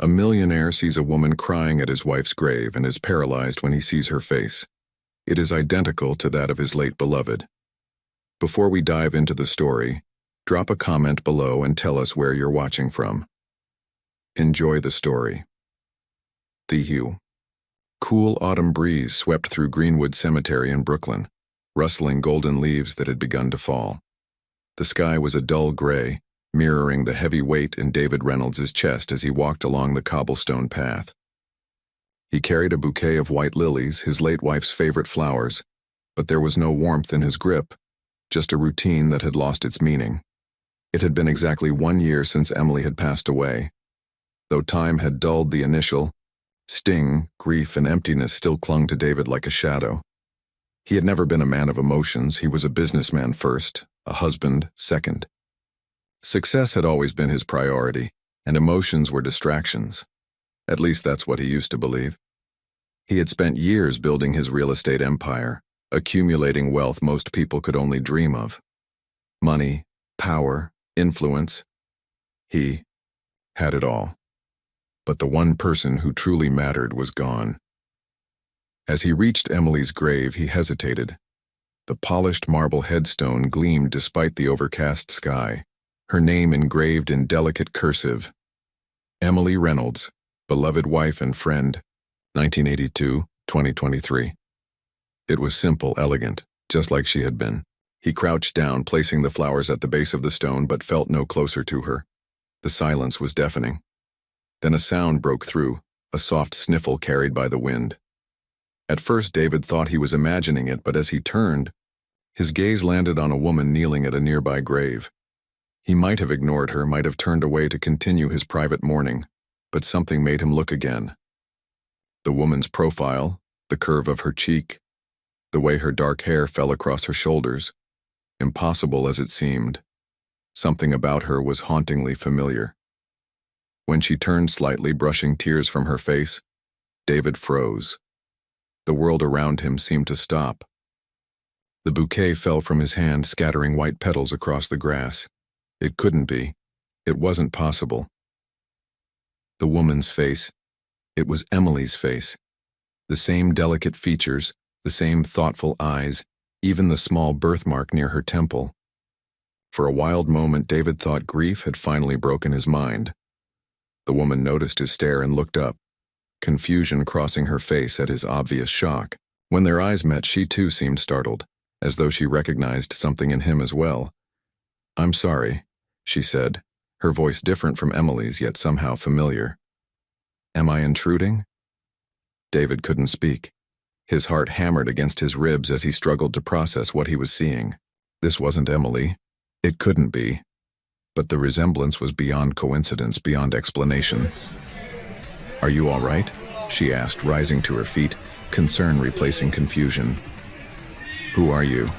A millionaire sees a woman crying at his wife's grave and is paralyzed when he sees her face. It is identical to that of his late beloved. Before we dive into the story, drop a comment below and tell us where you're watching from. Enjoy the story. The Hue. Cool autumn breeze swept through Greenwood Cemetery in Brooklyn, rustling golden leaves that had begun to fall. The sky was a dull gray, mirroring the heavy weight in David Reynolds' chest as he walked along the cobblestone path. He carried a bouquet of white lilies, his late wife's favorite flowers, but there was no warmth in his grip, just a routine that had lost its meaning. It had been exactly 1 year since Emily had passed away. Though time had dulled the initial sting, grief and emptiness still clung to David like a shadow. He had never been a man of emotions. He was a businessman first, a husband second. Success had always been his priority, and emotions were distractions. At least that's what he used to believe. He had spent years building his real estate empire, accumulating wealth most people could only dream of. Money, power, influence. He had it all. But the one person who truly mattered was gone. As he reached Emily's grave, he hesitated. The polished marble headstone gleamed despite the overcast sky, her name engraved in delicate cursive. Emily Reynolds, beloved wife and friend, 1982-2023. It was simple, elegant, just like she had been. He crouched down, placing the flowers at the base of the stone, but felt no closer to her. The silence was deafening. Then a sound broke through, a soft sniffle carried by the wind. At first David thought he was imagining it, but as he turned, his gaze landed on a woman kneeling at a nearby grave. He might have ignored her, might have turned away to continue his private mourning, but something made him look again. The woman's profile, the curve of her cheek, the way her dark hair fell across her shoulders, impossible as it seemed, something about her was hauntingly familiar. When she turned slightly, brushing tears from her face, David froze. The world around him seemed to stop. The bouquet fell from his hand, scattering white petals across the grass. It couldn't be. It wasn't possible. The woman's face. It was Emily's face. The same delicate features, the same thoughtful eyes, even the small birthmark near her temple. For a wild moment, David thought grief had finally broken his mind. The woman noticed his stare and looked up, confusion crossing her face at his obvious shock. When their eyes met, she too seemed startled, as though she recognized something in him as well. "I'm sorry," she said, her voice different from Emily's, yet somehow familiar. "Am I intruding?" David couldn't speak. His heart hammered against his ribs as he struggled to process what he was seeing. This wasn't Emily. It couldn't be. But the resemblance was beyond coincidence, beyond explanation. "Are you all right?" she asked, rising to her feet, concern replacing confusion. "Who are you?"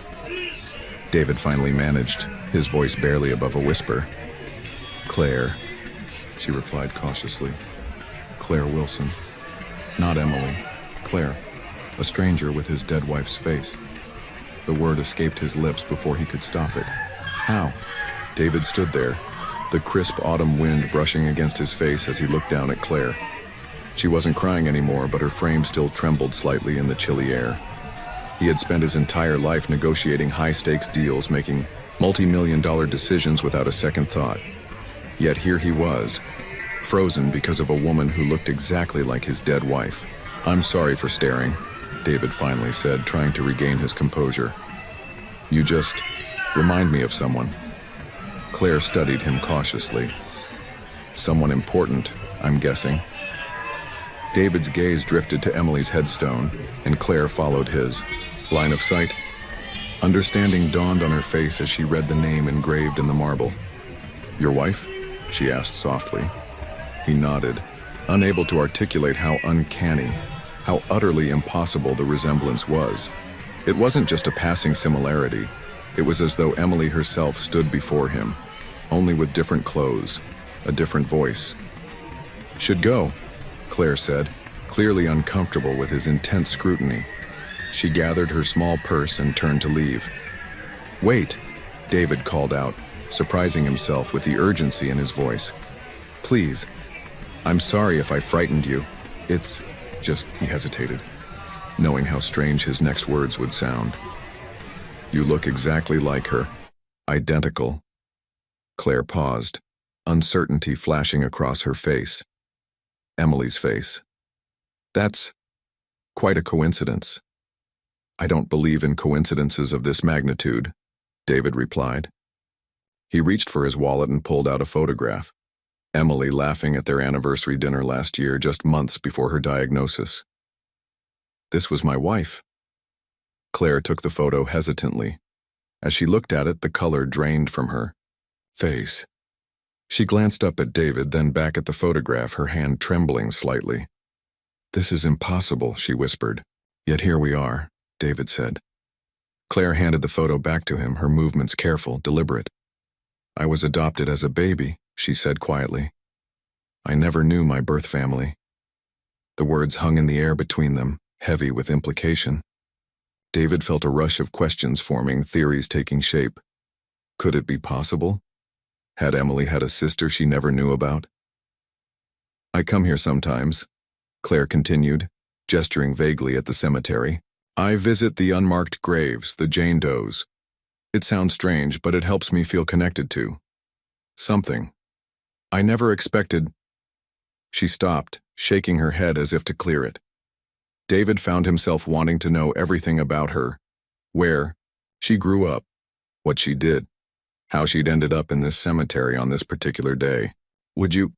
David finally managed, his voice barely above a whisper. "Claire," she replied cautiously. "Claire Wilson." Not Emily. Claire. A stranger with his dead wife's face. The word escaped his lips before he could stop it. How? David stood there, the crisp autumn wind brushing against his face as he looked down at Claire. She wasn't crying anymore, but her frame still trembled slightly in the chilly air. He had spent his entire life negotiating high-stakes deals, making multi-million-dollar decisions without a second thought. Yet here he was, frozen because of a woman who looked exactly like his dead wife. "I'm sorry for staring," David finally said, trying to regain his composure. "You just remind me of someone." Claire studied him cautiously. "Someone important, I'm guessing." David's gaze drifted to Emily's headstone, and Claire followed his. Line of sight. Understanding dawned on her face as she read the name engraved in the marble. "Your wife?" she asked softly. He nodded, unable to articulate how uncanny, how utterly impossible the resemblance was. It wasn't just a passing similarity. It was as though Emily herself stood before him, only with different clothes, a different voice. "Should go," Claire said, clearly uncomfortable with his intense scrutiny. She gathered her small purse and turned to leave. "Wait," David called out, surprising himself with the urgency in his voice. "Please." I'm sorry if I frightened you. It's just, he hesitated, knowing how strange his next words would sound. You look exactly like her. Identical. Claire paused, uncertainty flashing across her face. Emily's face. That's quite a coincidence. I don't believe in coincidences of this magnitude, David replied. He reached for his wallet and pulled out a photograph. Emily laughing at their anniversary dinner last year, just months before her diagnosis. This was my wife. Claire took the photo hesitantly. As she looked at it, the color drained from her face. She glanced up at David, then back at the photograph, her hand trembling slightly. This is impossible, she whispered. Yet here we are, David said. Claire handed the photo back to him, her movements careful, deliberate. I was adopted as a baby, she said quietly. I never knew my birth family. The words hung in the air between them, heavy with implication. David felt a rush of questions forming, theories taking shape. Could it be possible? Had Emily had a sister she never knew about? I come here sometimes, Claire continued, gesturing vaguely at the cemetery. I visit the unmarked graves, the Jane Does. It sounds strange, but it helps me feel connected to something. I never expected. She stopped, shaking her head as if to clear it. David found himself wanting to know everything about her. Where she grew up, what she did, how she'd ended up in this cemetery on this particular day. Would you?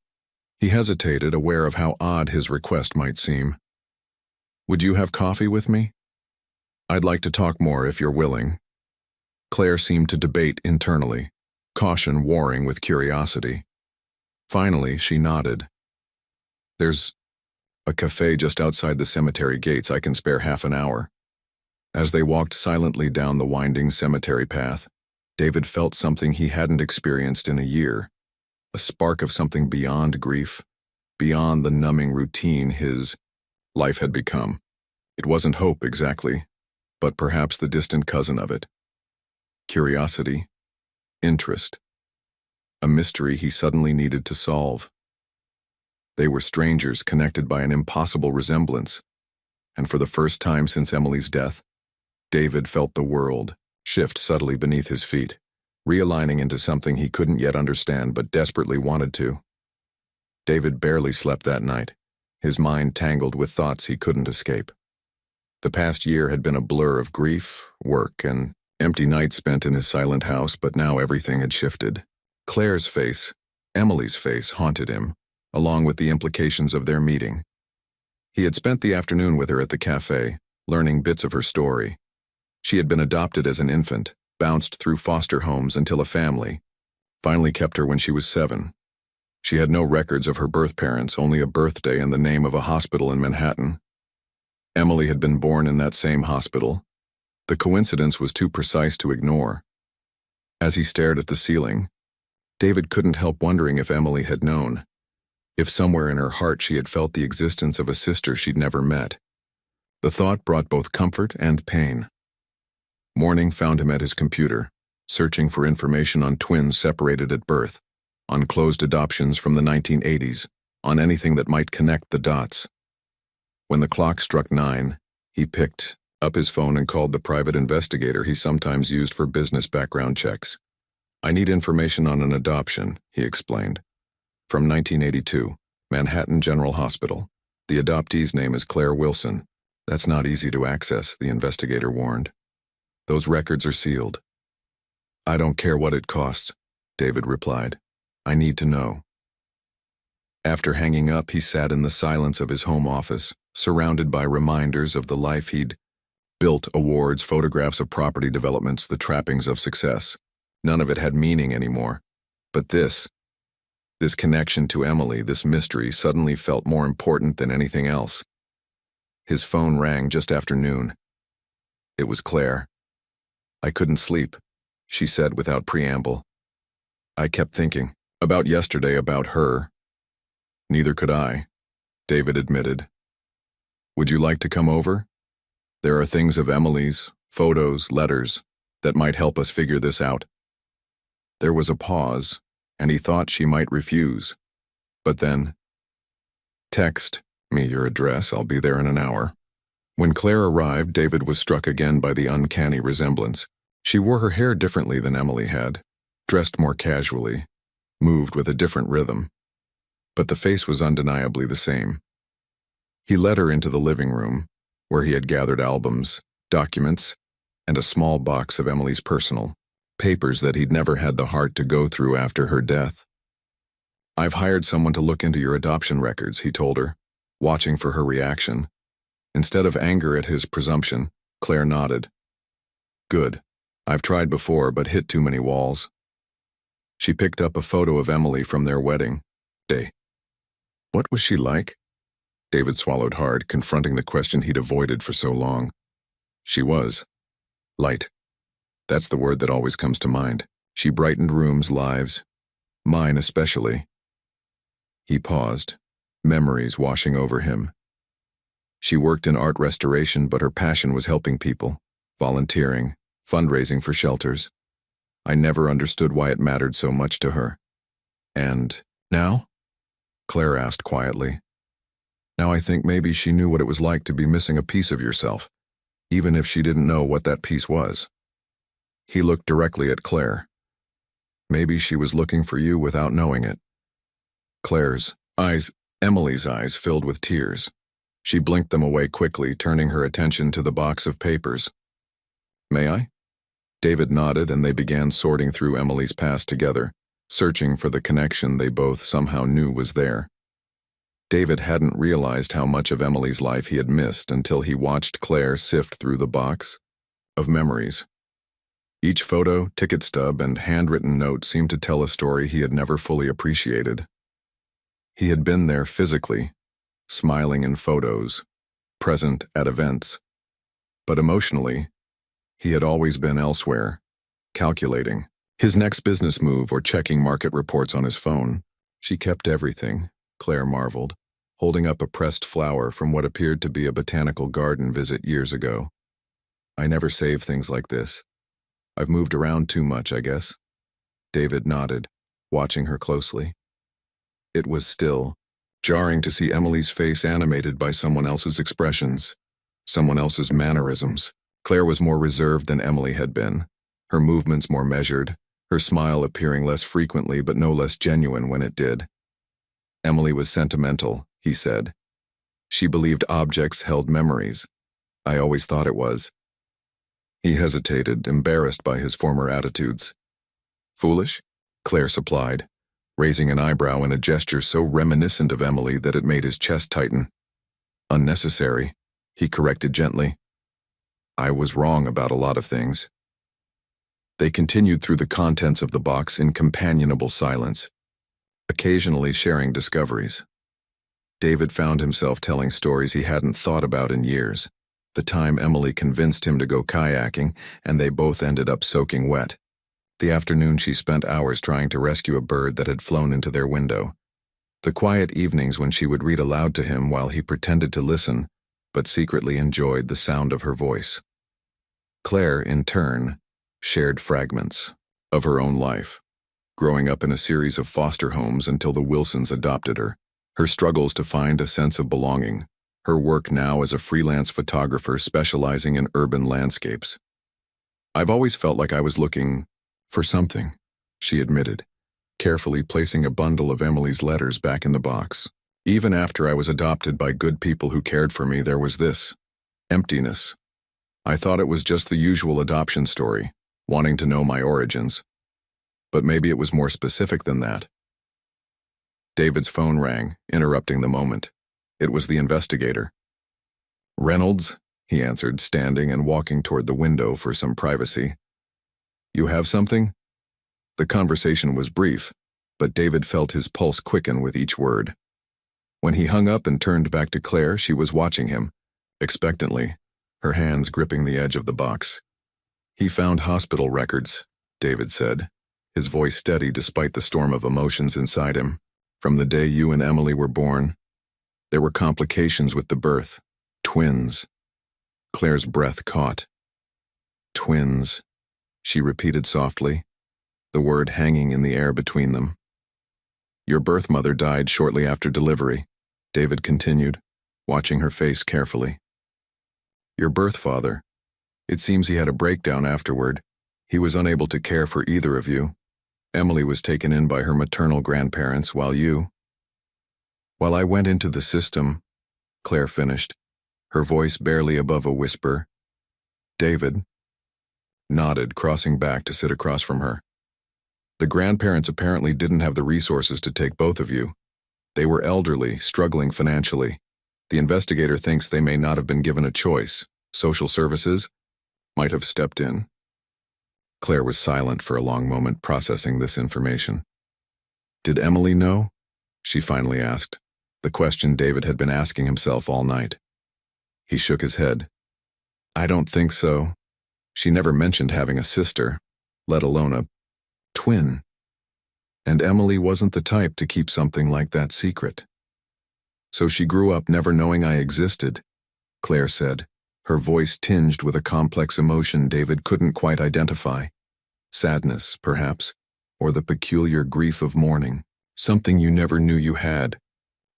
He hesitated, aware of how odd his request might seem. Would you have coffee with me? I'd like to talk more if you're willing. Claire seemed to debate internally, caution warring with curiosity. Finally, she nodded. There's a cafe just outside the cemetery gates. I can spare half an hour. As they walked silently down the winding cemetery path, David felt something he hadn't experienced in a year, a spark of something beyond grief, beyond the numbing routine his life had become. It wasn't hope exactly, but perhaps the distant cousin of it. Curiosity, interest, a mystery he suddenly needed to solve. They were strangers connected by an impossible resemblance, and for the first time since Emily's death, David felt the world shift subtly beneath his feet, realigning into something he couldn't yet understand but desperately wanted to. David barely slept that night, his mind tangled with thoughts he couldn't escape. The past year had been a blur of grief, work, and empty nights spent in his silent house, but now everything had shifted. Claire's face, Emily's face, haunted him, along with the implications of their meeting. He had spent the afternoon with her at the cafe, learning bits of her story. She had been adopted as an infant, bounced through foster homes until a family finally kept her when she was 7. She had no records of her birth parents, only a birthday and the name of a hospital in Manhattan. Emily had been born in that same hospital. The coincidence was too precise to ignore. As he stared at the ceiling, David couldn't help wondering if Emily had known, if somewhere in her heart she had felt the existence of a sister she'd never met. The thought brought both comfort and pain. Morning found him at his computer, searching for information on twins separated at birth, on closed adoptions from the 1980s, on anything that might connect the dots. When the clock struck 9, he picked up his phone and called the private investigator he sometimes used for business background checks. I need information on an adoption, he explained. From 1982, Manhattan General Hospital. The adoptee's name is Claire Wilson. That's not easy to access, the investigator warned. Those records are sealed. I don't care what it costs, David replied. I need to know. After hanging up, he sat in the silence of his home office, surrounded by reminders of the life he'd built, awards, photographs of property developments, the trappings of success. None of it had meaning anymore. But this connection to Emily, this mystery, suddenly felt more important than anything else. His phone rang just after noon. It was Claire. I couldn't sleep, she said without preamble. I kept thinking about yesterday, about her. Neither could I, David admitted. Would you like to come over? There are things of Emily's, photos, letters, that might help us figure this out. There was a pause, and he thought she might refuse. But then, Text me your address, I'll be there in an hour. When Claire arrived, David was struck again by the uncanny resemblance. She wore her hair differently than Emily had, dressed more casually, moved with a different rhythm. But the face was undeniably the same. He led her into the living room, where he had gathered albums, documents, and a small box of Emily's personal papers that he'd never had the heart to go through after her death. I've hired someone to look into your adoption records, he told her, watching for her reaction. Instead of anger at his presumption, Claire nodded. Good. I've tried before, but hit too many walls. She picked up a photo of Emily from their wedding day. What was she like? David swallowed hard, confronting the question he'd avoided for so long. She was light. That's the word that always comes to mind. She brightened rooms' lives, mine especially. He paused, memories washing over him. She worked in art restoration, but her passion was helping people, volunteering, fundraising for shelters. I never understood why it mattered so much to her. And now? Claire asked quietly. Now I think maybe she knew what it was like to be missing a piece of yourself, even if she didn't know what that piece was. He looked directly at Claire. Maybe she was looking for you without knowing it. Emily's eyes filled with tears. She blinked them away quickly, turning her attention to the box of papers. May I? David nodded, and they began sorting through Emily's past together, searching for the connection they both somehow knew was there. David hadn't realized how much of Emily's life he had missed until he watched Claire sift through the box of memories. Each photo, ticket stub, and handwritten note seemed to tell a story he had never fully appreciated. He had been there physically, smiling in photos, present at events. But emotionally, he had always been elsewhere, calculating his next business move or checking market reports on his phone. She kept everything, Claire marveled, holding up a pressed flower from what appeared to be a botanical garden visit years ago. I never save things like this. I've moved around too much, I guess. David nodded, watching her closely. It was still jarring to see Emily's face animated by someone else's expressions, someone else's mannerisms. Claire was more reserved than Emily had been, her movements more measured, her smile appearing less frequently but no less genuine when it did. Emily was sentimental, he said. She believed objects held memories. I always thought it was. He hesitated, embarrassed by his former attitudes. Foolish? Claire supplied, raising an eyebrow in a gesture so reminiscent of Emily that it made his chest tighten. Unnecessary, he corrected gently. I was wrong about a lot of things. They continued through the contents of the box in companionable silence, occasionally sharing discoveries. David found himself telling stories he hadn't thought about in years. The time Emily convinced him to go kayaking, and they both ended up soaking wet. The afternoon she spent hours trying to rescue a bird that had flown into their window. The quiet evenings when she would read aloud to him while he pretended to listen, but secretly enjoyed the sound of her voice. Claire, in turn, shared fragments of her own life, growing up in a series of foster homes until the Wilsons adopted her, her struggles to find a sense of belonging, her work now as a freelance photographer specializing in urban landscapes. I've always felt like I was looking for something, she admitted, carefully placing a bundle of Emily's letters back in the box. Even after I was adopted by good people who cared for me, there was this emptiness. I thought it was just the usual adoption story, wanting to know my origins. But maybe it was more specific than that. David's phone rang, interrupting the moment. It was the investigator. Reynolds, he answered, standing and walking toward the window for some privacy. You have something? The conversation was brief, but David felt his pulse quicken with each word. When he hung up and turned back to Claire, she was watching him, expectantly, her hands gripping the edge of the box. He found hospital records, David said, his voice steady despite the storm of emotions inside him. From the day you and Emily were born, there were complications with the birth. Twins. Claire's breath caught. Twins, she repeated softly, the word hanging in the air between them. Your birth mother died shortly after delivery. David continued, watching her face carefully. Your birth father. It seems he had a breakdown afterward. He was unable to care for either of you. Emily was taken in by her maternal grandparents while I went into the system, Claire finished, her voice barely above a whisper. David nodded, crossing back to sit across from her. The grandparents apparently didn't have the resources to take both of you. They were elderly, struggling financially. The investigator thinks they may not have been given a choice. Social services might have stepped in. Claire was silent for a long moment, processing this information. Did Emily know? She finally asked, the question David had been asking himself all night. He shook his head. I don't think so. She never mentioned having a sister, let alone a twin. And Emily wasn't the type to keep something like that secret. So she grew up never knowing I existed, Claire said, her voice tinged with a complex emotion David couldn't quite identify. Sadness, perhaps, or the peculiar grief of mourning, something you never knew you had.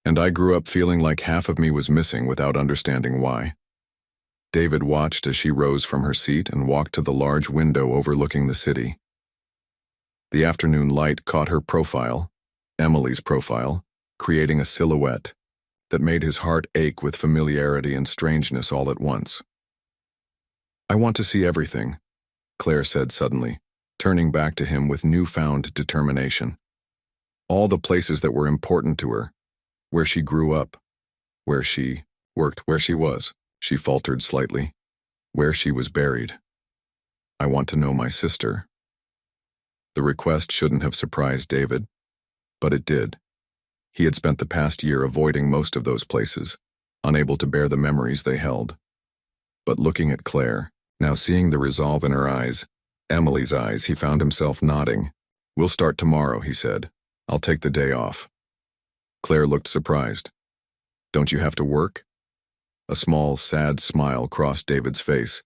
And I grew up feeling like half of me was missing without understanding why. David watched as she rose from her seat and walked to the large window overlooking the city. The afternoon light caught her profile, Emily's profile, creating a silhouette that made his heart ache with familiarity and strangeness all at once. I want to see everything, Claire said suddenly, turning back to him with newfound determination. All the places that were important to her, where she grew up, where she worked, where she was, she faltered slightly, where she was buried. I want to know my sister. The request shouldn't have surprised David, but it did. He had spent the past year avoiding most of those places, unable to bear the memories they held. But looking at Claire, now seeing the resolve in her eyes, Emily's eyes, he found himself nodding. We'll start tomorrow, he said. I'll take the day off. Claire looked surprised. Don't you have to work? A small, sad smile crossed David's face.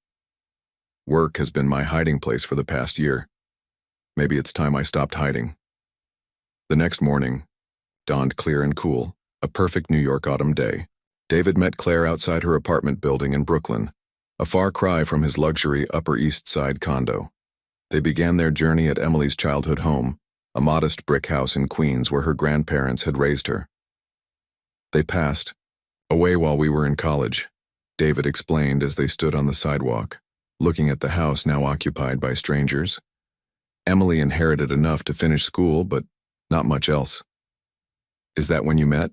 Work has been my hiding place for the past year. Maybe it's time I stopped hiding. The next morning dawned clear and cool, a perfect New York autumn day. David met Claire outside her apartment building in Brooklyn, a far cry from his luxury Upper East Side condo. They began their journey at Emily's childhood home, a modest brick house in Queens where her grandparents had raised her. They passed away while we were in college, David explained as they stood on the sidewalk, looking at the house now occupied by strangers. Emily inherited enough to finish school, but not much else. Is that when you met?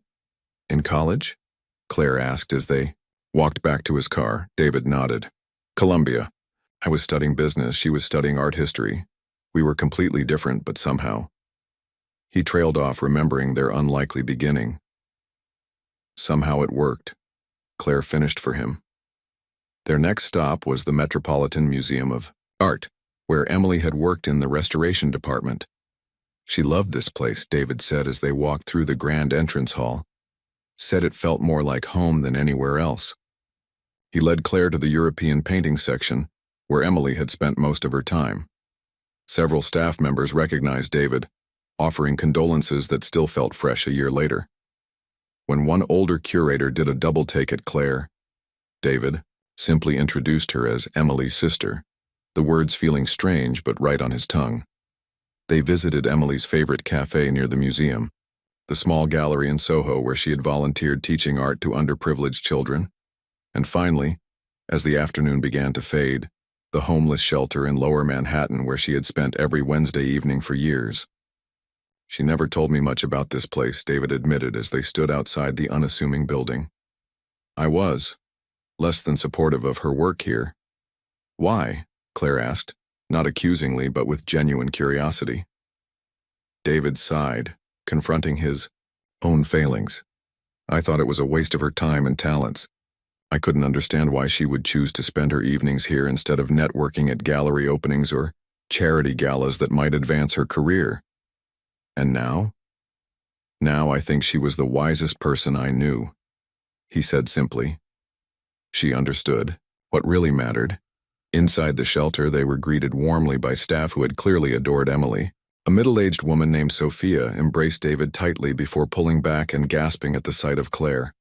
In college? Claire asked as they walked back to his car. David nodded. Columbia. I was studying business, she was studying art history. We were completely different, but somehow. He trailed off, remembering their unlikely beginning. Somehow it worked. Claire finished for him. Their next stop was the Metropolitan Museum of Art, where Emily had worked in the restoration department. She loved this place, David said as they walked through the grand entrance hall. Said it felt more like home than anywhere else. He led Claire to the European painting section, where Emily had spent most of her time. Several staff members recognized David, offering condolences that still felt fresh a year later. When one older curator did a double take at Claire, David simply introduced her as Emily's sister, the words feeling strange but right on his tongue. They visited Emily's favorite cafe near the museum, the small gallery in Soho where she had volunteered teaching art to underprivileged children, and finally, as the afternoon began to fade, the homeless shelter in Lower Manhattan where she had spent every Wednesday evening for years. She never told me much about this place, David admitted as they stood outside the unassuming building. I was less than supportive of her work here. Why? Claire asked, not accusingly but with genuine curiosity. David sighed, confronting his own failings. I thought it was a waste of her time and talents. I couldn't understand why she would choose to spend her evenings here instead of networking at gallery openings or charity galas that might advance her career. And now? Now I think she was the wisest person I knew, he said simply. She understood what really mattered. Inside the shelter, they were greeted warmly by staff who had clearly adored Emily. A middle-aged woman named Sophia embraced David tightly before pulling back and gasping at the sight of Claire.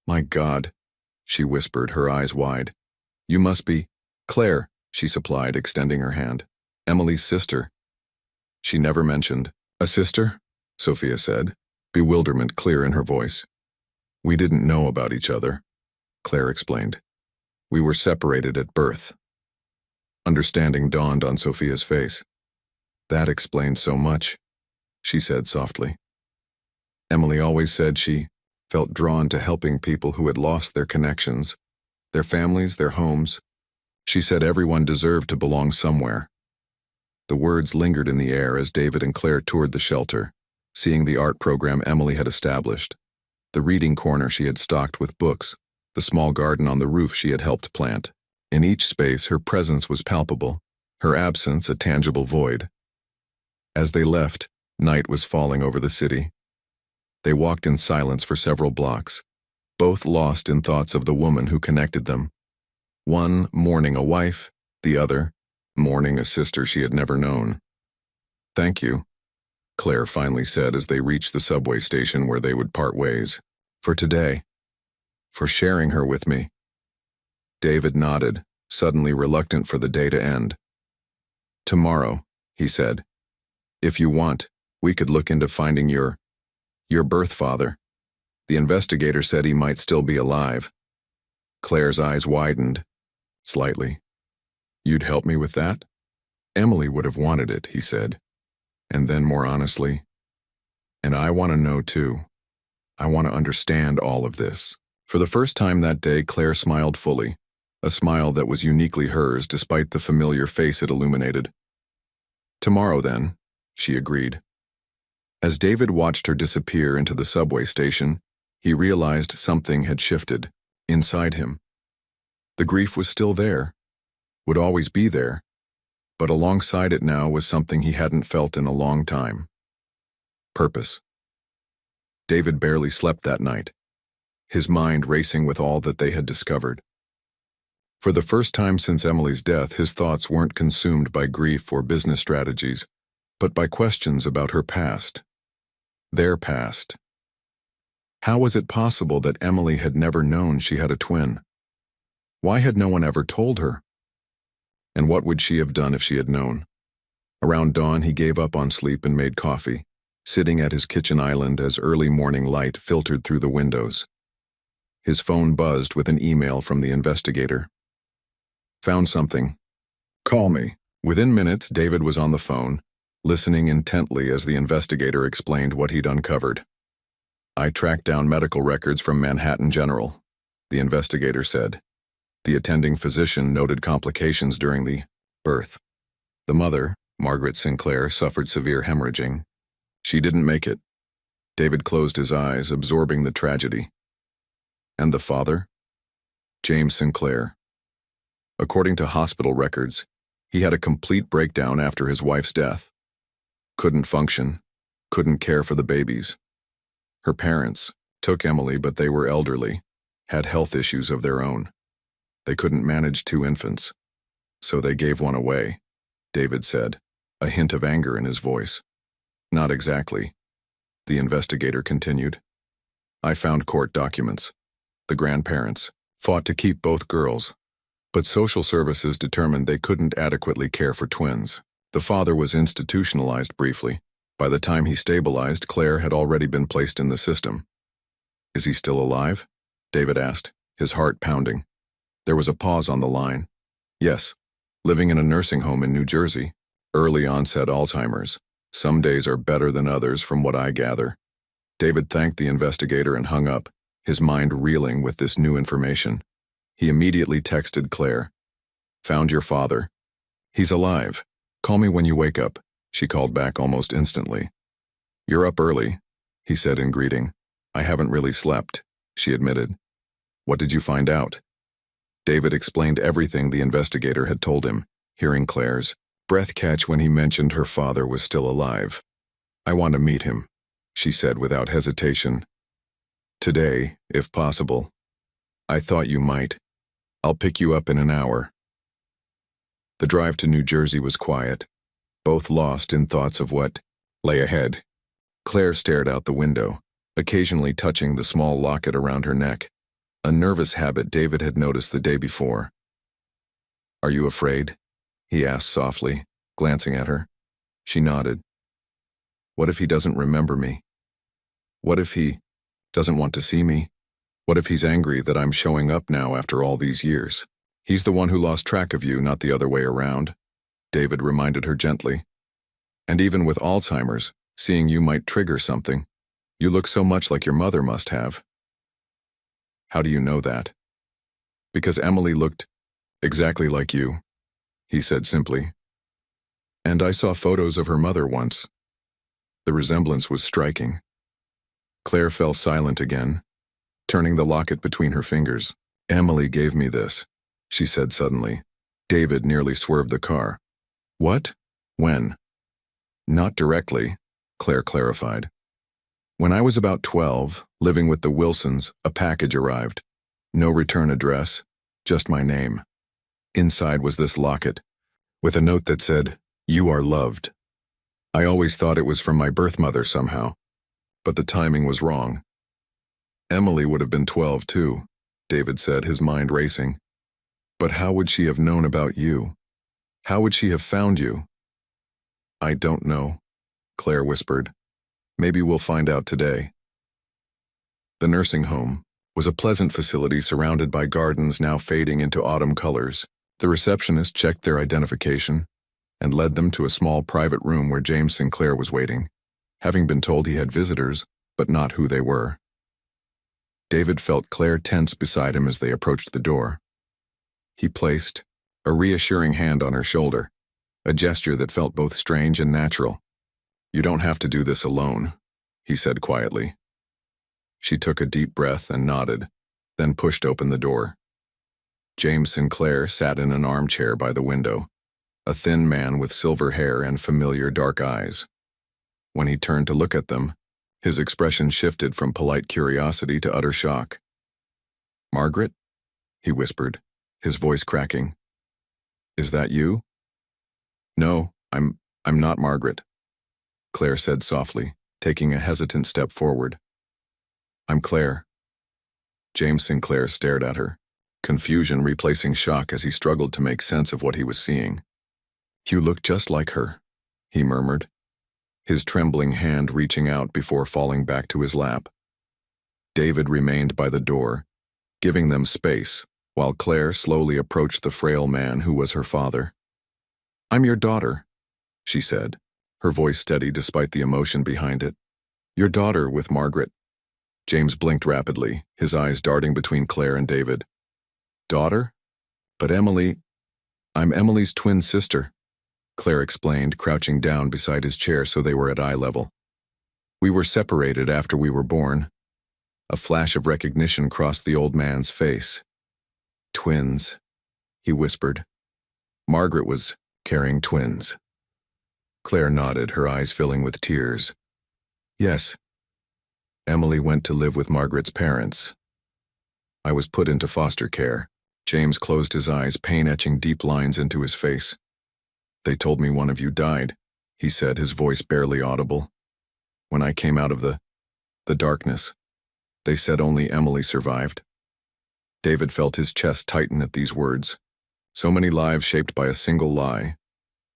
"My God," she whispered, her eyes wide. "You must be—" "Claire," she supplied, extending her hand. "Emily's sister." "She never mentioned—" "A sister?" Sophia said, bewilderment clear in her voice. "We didn't know about each other," Claire explained. "We were separated at birth." Understanding dawned on Sophia's face. "That explains so much," she said softly. "Emily always said she felt drawn to helping people who had lost their connections, their families, their homes. She said everyone deserved to belong somewhere." The words lingered in the air as David and Claire toured the shelter, seeing the art program Emily had established, the reading corner she had stocked with books, the small garden on the roof she had helped plant. In each space, her presence was palpable, her absence a tangible void. As they left, night was falling over the city. They walked in silence for several blocks, both lost in thoughts of the woman who connected them. One mourning a wife, the other mourning a sister she had never known. "Thank you," Claire finally said as they reached the subway station where they would part ways. "For today. For sharing her with me." David nodded, suddenly reluctant for the day to end. "Tomorrow," he said. "If you want, we could look into finding your birth father. The investigator said he might still be alive." Claire's eyes widened, slightly. "You'd help me with that?" "Emily would have wanted it," he said. And then more honestly, "And I want to know too. I want to understand all of this." For the first time that day, Claire smiled fully, a smile that was uniquely hers despite the familiar face it illuminated. "Tomorrow then," she agreed. As David watched her disappear into the subway station, he realized something had shifted inside him. The grief was still there, would always be there, but alongside it now was something he hadn't felt in a long time. Purpose. David barely slept that night, his mind racing with all that they had discovered. For the first time since Emily's death, his thoughts weren't consumed by grief or business strategies, but by questions about her past. Their past. How was it possible that Emily had never known she had a twin? Why had no one ever told her? And what would she have done if she had known? Around dawn, he gave up on sleep and made coffee, sitting at his kitchen island as early morning light filtered through the windows. His phone buzzed with an email from the investigator. "Found something. Call me." Within minutes, David was on the phone, listening intently as the investigator explained what he'd uncovered. "I tracked down medical records from Manhattan General," the investigator said. "The attending physician noted complications during the birth. The mother, Margaret Sinclair, suffered severe hemorrhaging. She didn't make it." David closed his eyes, absorbing the tragedy. "And the father?" "James Sinclair. According to hospital records, he had a complete breakdown after his wife's death. Couldn't function, couldn't care for the babies. Her parents took Emily, but they were elderly, had health issues of their own. They couldn't manage 2 infants, so they gave one away," David said, a hint of anger in his voice. "Not exactly," the investigator continued. "I found court documents. The grandparents fought to keep both girls, but social services determined they couldn't adequately care for twins. The father was institutionalized briefly. By the time he stabilized, Claire had already been placed in the system." "Is he still alive?" David asked, his heart pounding. There was a pause on the line. "Yes, living in a nursing home in New Jersey. Early onset Alzheimer's. Some days are better than others from what I gather." David thanked the investigator and hung up, his mind reeling with this new information. He immediately texted Claire. "Found your father. He's alive. Call me when you wake up," she called back almost instantly. "You're up early," he said in greeting. "I haven't really slept," she admitted. "What did you find out?" David explained everything the investigator had told him, hearing Claire's breath catch when he mentioned her father was still alive. "I want to meet him," she said without hesitation. "Today, if possible. I thought you might. I'll pick you up in an hour." The drive to New Jersey was quiet. both lost in thoughts of what lay ahead. Claire stared out the window, occasionally touching the small locket around her neck, a nervous habit David had noticed the day before. "Are you afraid?" he asked softly, glancing at her. She nodded. "What if he doesn't remember me? What if he doesn't want to see me? What if he's angry that I'm showing up now after all these years? He's the one who lost track of you, not the other way around," David reminded her gently. "And even with Alzheimer's, seeing you might trigger something. You look so much like your mother must have." "How do you know that?" "Because Emily looked exactly like you," he said simply. "And I saw photos of her mother once. The resemblance was striking." Claire fell silent again, turning the locket between her fingers. "Emily gave me this," she said suddenly. David nearly swerved the car. "What? When?" "Not directly," Claire clarified. "When I was about 12, living with the Wilsons, a package arrived. No return address, just my name. Inside was this locket, with a note that said, 'You are loved.' I always thought it was from my birth mother somehow, but the timing was wrong." "Emily would have been 12 too," David said, his mind racing. "But how would she have known about you? How would she have found you?" "I don't know," Claire whispered. "Maybe we'll find out today." The nursing home was a pleasant facility surrounded by gardens now fading into autumn colors. The receptionist checked their identification and led them to a small private room where James Sinclair was waiting, having been told he had visitors, but not who they were. David felt Claire tense beside him as they approached the door. He placed a reassuring hand on her shoulder, a gesture that felt both strange and natural. "You don't have to do this alone," he said quietly. She took a deep breath and nodded, then pushed open the door. James Sinclair sat in an armchair by the window, a thin man with silver hair and familiar dark eyes. When he turned to look at them, his expression shifted from polite curiosity to utter shock. "Margaret?" he whispered, his voice cracking. "Is that you?" "No, I'm not Margaret," Claire said softly, taking a hesitant step forward. "I'm Claire." James Sinclair stared at her, confusion replacing shock as he struggled to make sense of what he was seeing. "You look just like her," he murmured, his trembling hand reaching out before falling back to his lap. David remained by the door, giving them space, while Claire slowly approached the frail man who was her father. "I'm your daughter," she said, her voice steady despite the emotion behind it. "Your daughter with Margaret." James blinked rapidly, his eyes darting between Claire and David. "Daughter? But Emily—" "I'm Emily's twin sister," Claire explained, crouching down beside his chair so they were at eye level. "We were separated after we were born." A flash of recognition crossed the old man's face. "Twins," he whispered. "Margaret was carrying twins." Claire nodded, her eyes filling with tears. "Yes. Emily went to live with Margaret's parents. I was put into foster care." James closed his eyes, pain etching deep lines into his face. "They told me one of you died," he said, his voice barely audible. "When I came out of the darkness, they said only Emily survived." David felt his chest tighten at these words. So many lives shaped by a single lie.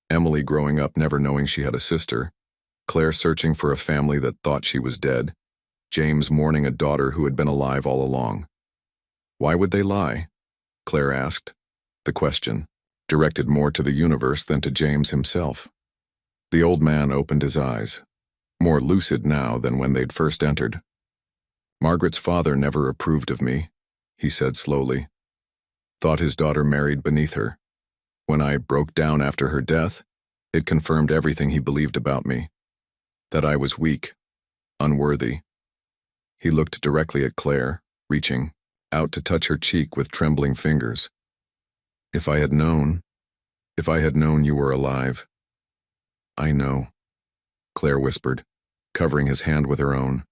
Emily growing up never knowing she had a sister. Claire searching for a family that thought she was dead. James mourning a daughter who had been alive all along. "Why would they lie?" Claire asked, the question directed more to the universe than to James himself. The old man opened his eyes, more lucid now than when they'd first entered. "Margaret's father never approved of me," he said slowly. "Thought his daughter married beneath her. When I broke down after her death, it confirmed everything he believed about me. That I was weak, unworthy." He looked directly at Claire, reaching out to touch her cheek with trembling fingers. If I had known you were alive." "I know," Claire whispered, covering his hand with her own.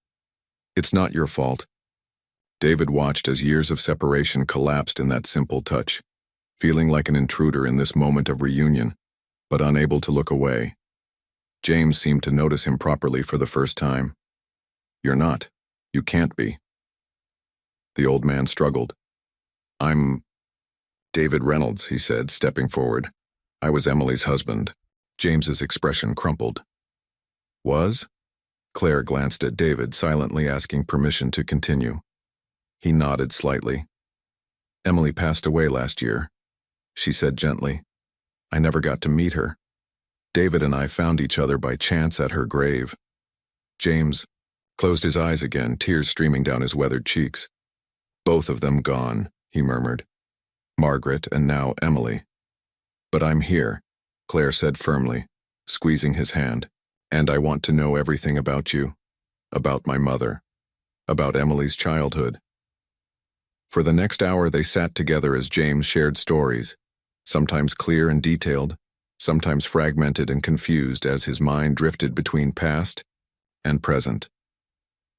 "It's not your fault." David watched as years of separation collapsed in that simple touch, feeling like an intruder in this moment of reunion, but unable to look away. James seemed to notice him properly for the first time. "You're not. You can't be." The old man struggled. "I'm David Reynolds," he said, stepping forward. "I was Emily's husband." James's expression crumpled. "Was?" Claire glanced at David, silently asking permission to continue. He nodded slightly. "Emily passed away last year," she said gently. "I never got to meet her. David and I found each other by chance at her grave." James closed his eyes again, tears streaming down his weathered cheeks. "Both of them gone," he murmured. "Margaret and now Emily." "But I'm here," Claire said firmly, squeezing his hand. "And I want to know everything about you, about my mother, about Emily's childhood." For the next hour they sat together as James shared stories, sometimes clear and detailed, sometimes fragmented and confused as his mind drifted between past and present.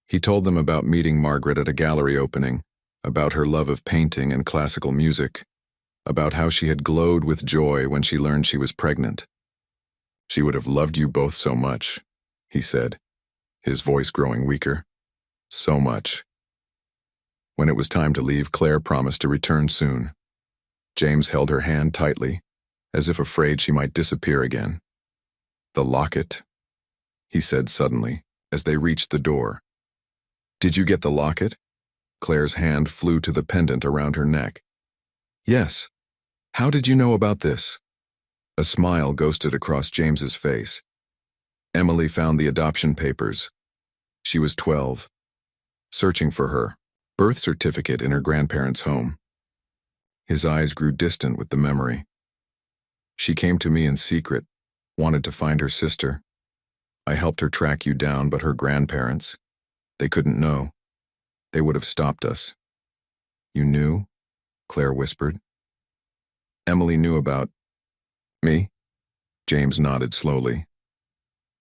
He told them about meeting Margaret at a gallery opening, about her love of painting and classical music, about how she had glowed with joy when she learned she was pregnant. "She would have loved you both so much," he said, his voice growing weaker. "So much." When it was time to leave, Claire promised to return soon. James held her hand tightly, as if afraid she might disappear again. "The locket," he said suddenly, as they reached the door. "Did you get the locket?" Claire's hand flew to the pendant around her neck. "Yes. How did you know about this?" A smile ghosted across James's face. "Emily found the adoption papers. She was 12. Searching for her birth certificate in her grandparents' home." His eyes grew distant with the memory. "She came to me in secret, wanted to find her sister. I helped her track you down, but her grandparents, they couldn't know. They would have stopped us." "You knew?" Claire whispered. "Emily knew about me?" James nodded slowly.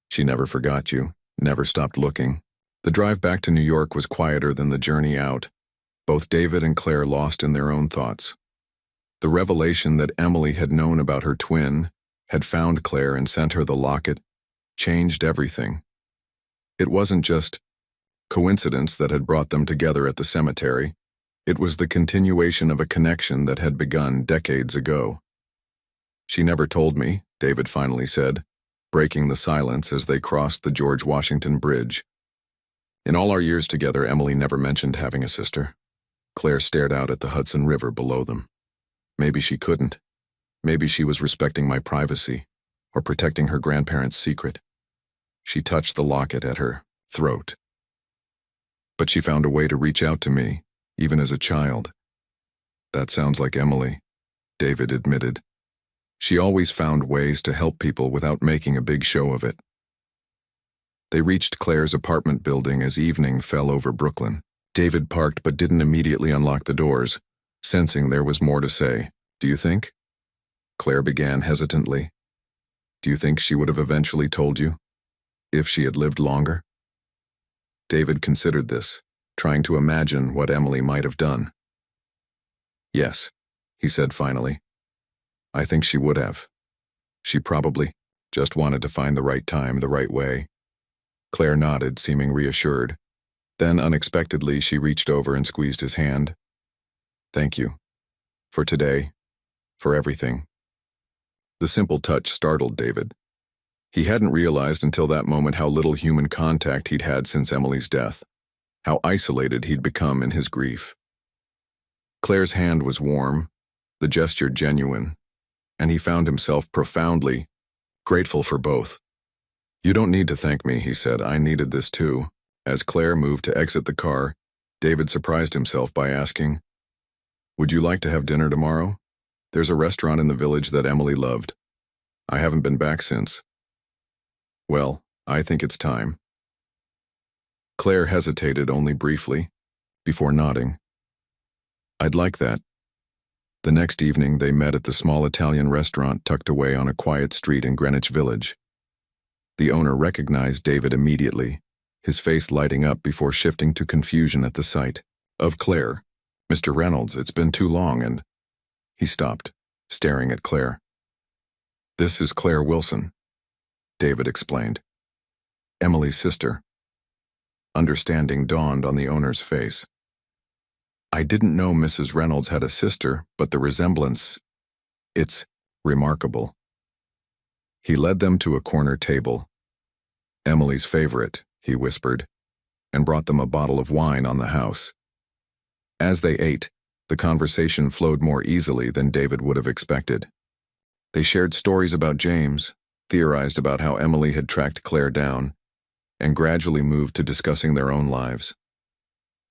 "She never forgot you, never stopped looking." The drive back to New York was quieter than the journey out, both David and Claire lost in their own thoughts. The revelation that Emily had known about her twin, had found Claire and sent her the locket, changed everything. It wasn't just coincidence that had brought them together at the cemetery. It was the continuation of a connection that had begun decades ago. "She never told me," David finally said, breaking the silence as they crossed the George Washington Bridge. "In all our years together, Emily never mentioned having a sister." Claire stared out at the Hudson River below them. "Maybe she couldn't. Maybe she was respecting my privacy, or protecting her grandparents' secret." She touched the locket at her throat. "But she found a way to reach out to me, even as a child." "That sounds like Emily," David admitted. "She always found ways to help people without making a big show of it." They reached Claire's apartment building as evening fell over Brooklyn. David parked but didn't immediately unlock the doors, sensing there was more to say. "Do you think?" Claire began hesitantly. "Do you think she would have eventually told you? If she had lived longer?" David considered this, trying to imagine what Emily might have done. "Yes," he said finally. "I think she would have. She probably just wanted to find the right time, the right way." Claire nodded, seeming reassured. Then, unexpectedly, she reached over and squeezed his hand. "Thank you. For today. For everything." The simple touch startled David. He hadn't realized until that moment how little human contact he'd had since Emily's death, how isolated he'd become in his grief. Claire's hand was warm, the gesture genuine, and he found himself profoundly grateful for both. "You don't need to thank me," he said. "I needed this too." As Claire moved to exit the car, David surprised himself by asking, "Would you like to have dinner tomorrow? There's a restaurant in the village that Emily loved. I haven't been back since." "Well, I think it's time." Claire hesitated only briefly, before nodding. "I'd like that." The next evening they met at the small Italian restaurant tucked away on a quiet street in Greenwich Village. The owner recognized David immediately, his face lighting up before shifting to confusion at the sight of Claire. "Mr. Reynolds, it's been too long and—" He stopped, staring at Claire. "This is Claire Wilson." David explained. Emily's sister. Understanding dawned on the owner's face. I didn't know Mrs. Reynolds had a sister, but the resemblance, it's remarkable. He led them to a corner table. Emily's favorite, he whispered, and brought them a bottle of wine on the house. As they ate, the conversation flowed more easily than David would have expected. They shared stories about James, theorized about how Emily had tracked Claire down, and gradually moved to discussing their own lives.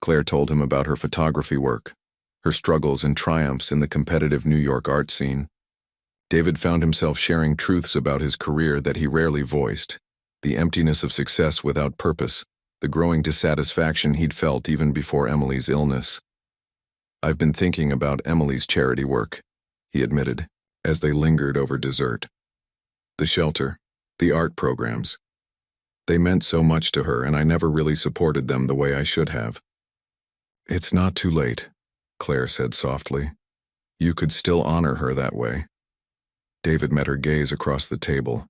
Claire told him about her photography work, her struggles and triumphs in the competitive New York art scene. David found himself sharing truths about his career that he rarely voiced, the emptiness of success without purpose, the growing dissatisfaction he'd felt even before Emily's illness. I've been thinking about Emily's charity work, he admitted, as they lingered over dessert. The shelter, the art programs. They meant so much to her, and I never really supported them the way I should have. It's not too late, Claire said softly. You could still honor her that way. David met her gaze across the table.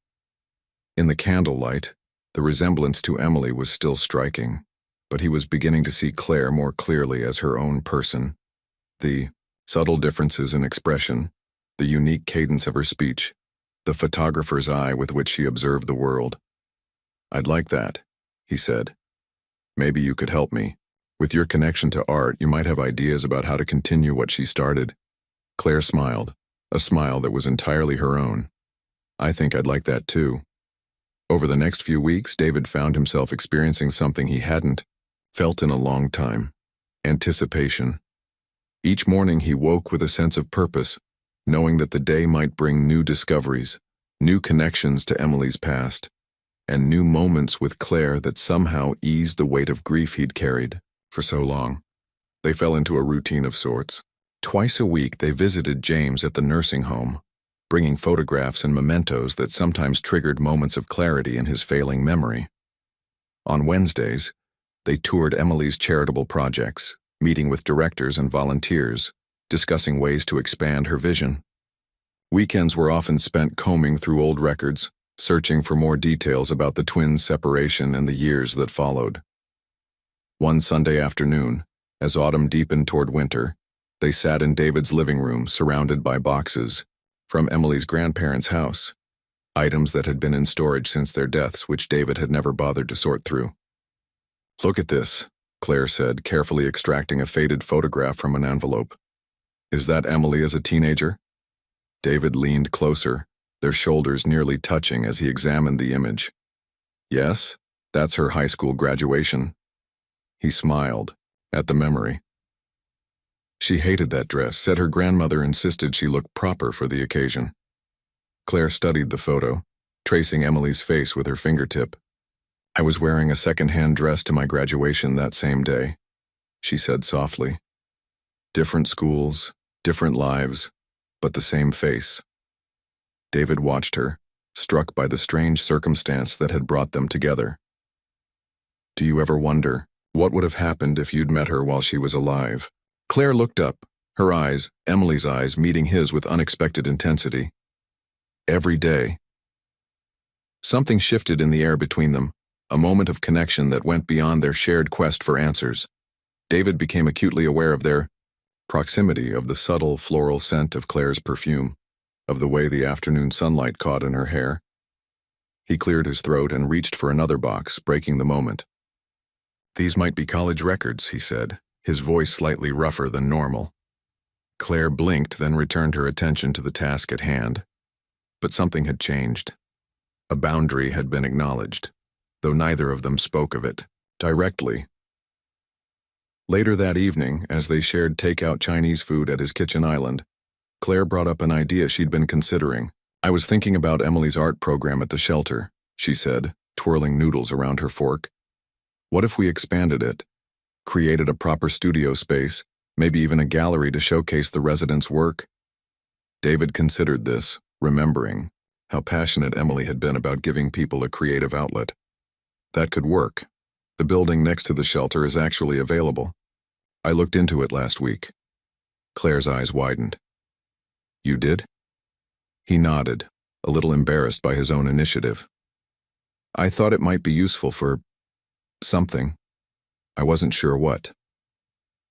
In the candlelight, the resemblance to Emily was still striking, but he was beginning to see Claire more clearly as her own person. The subtle differences in expression, the unique cadence of her speech, the photographer's eye with which she observed the world. I'd like that, he said. Maybe you could help me. With your connection to art, you might have ideas about how to continue what she started. Claire smiled, a smile that was entirely her own. I think I'd like that too. Over the next few weeks, David found himself experiencing something he hadn't felt in a long time: anticipation. Each morning he woke with a sense of purpose, knowing that the day might bring new discoveries, new connections to Emily's past, and new moments with Claire that somehow eased the weight of grief he'd carried for so long. They fell into a routine of sorts. Twice a week they visited James at the nursing home, bringing photographs and mementos that sometimes triggered moments of clarity in his failing memory. On Wednesdays, they toured Emily's charitable projects, meeting with directors and volunteers, discussing ways to expand her vision. Weekends were often spent combing through old records, searching for more details about the twins' separation and the years that followed. One Sunday afternoon, as autumn deepened toward winter, they sat in David's living room surrounded by boxes from Emily's grandparents' house, items that had been in storage since their deaths which David had never bothered to sort through. Look at this, Claire said, carefully extracting a faded photograph from an envelope. Is that Emily as a teenager? David leaned closer, their shoulders nearly touching as he examined the image. Yes, that's her high school graduation. He smiled at the memory. She hated that dress, said her grandmother insisted she look proper for the occasion. Claire studied the photo, tracing Emily's face with her fingertip. I was wearing a second-hand dress to my graduation that same day, she said softly. Different schools, different lives, but the same face. David watched her, struck by the strange circumstance that had brought them together. Do you ever wonder what would have happened if you'd met her while she was alive? Claire looked up, her eyes, Emily's eyes, meeting his with unexpected intensity. Every day. Something shifted in the air between them, a moment of connection that went beyond their shared quest for answers. David became acutely aware of their proximity, of the subtle floral scent of Claire's perfume, of the way the afternoon sunlight caught in her hair. He cleared his throat and reached for another box, breaking the moment. These might be college records, he said, his voice slightly rougher than normal. Claire blinked, then returned her attention to the task at hand. But something had changed. A boundary had been acknowledged, though neither of them spoke of it directly. Later that evening, as they shared takeout Chinese food at his kitchen island, Claire brought up an idea she'd been considering. I was thinking about Emily's art program at the shelter, she said, twirling noodles around her fork. What if we expanded it? Created a proper studio space, maybe even a gallery to showcase the residents' work? David considered this, remembering how passionate Emily had been about giving people a creative outlet. That could work. The building next to the shelter is actually available. I looked into it last week. Claire's eyes widened. You did? He nodded, a little embarrassed by his own initiative. I thought it might be useful for something. I wasn't sure what.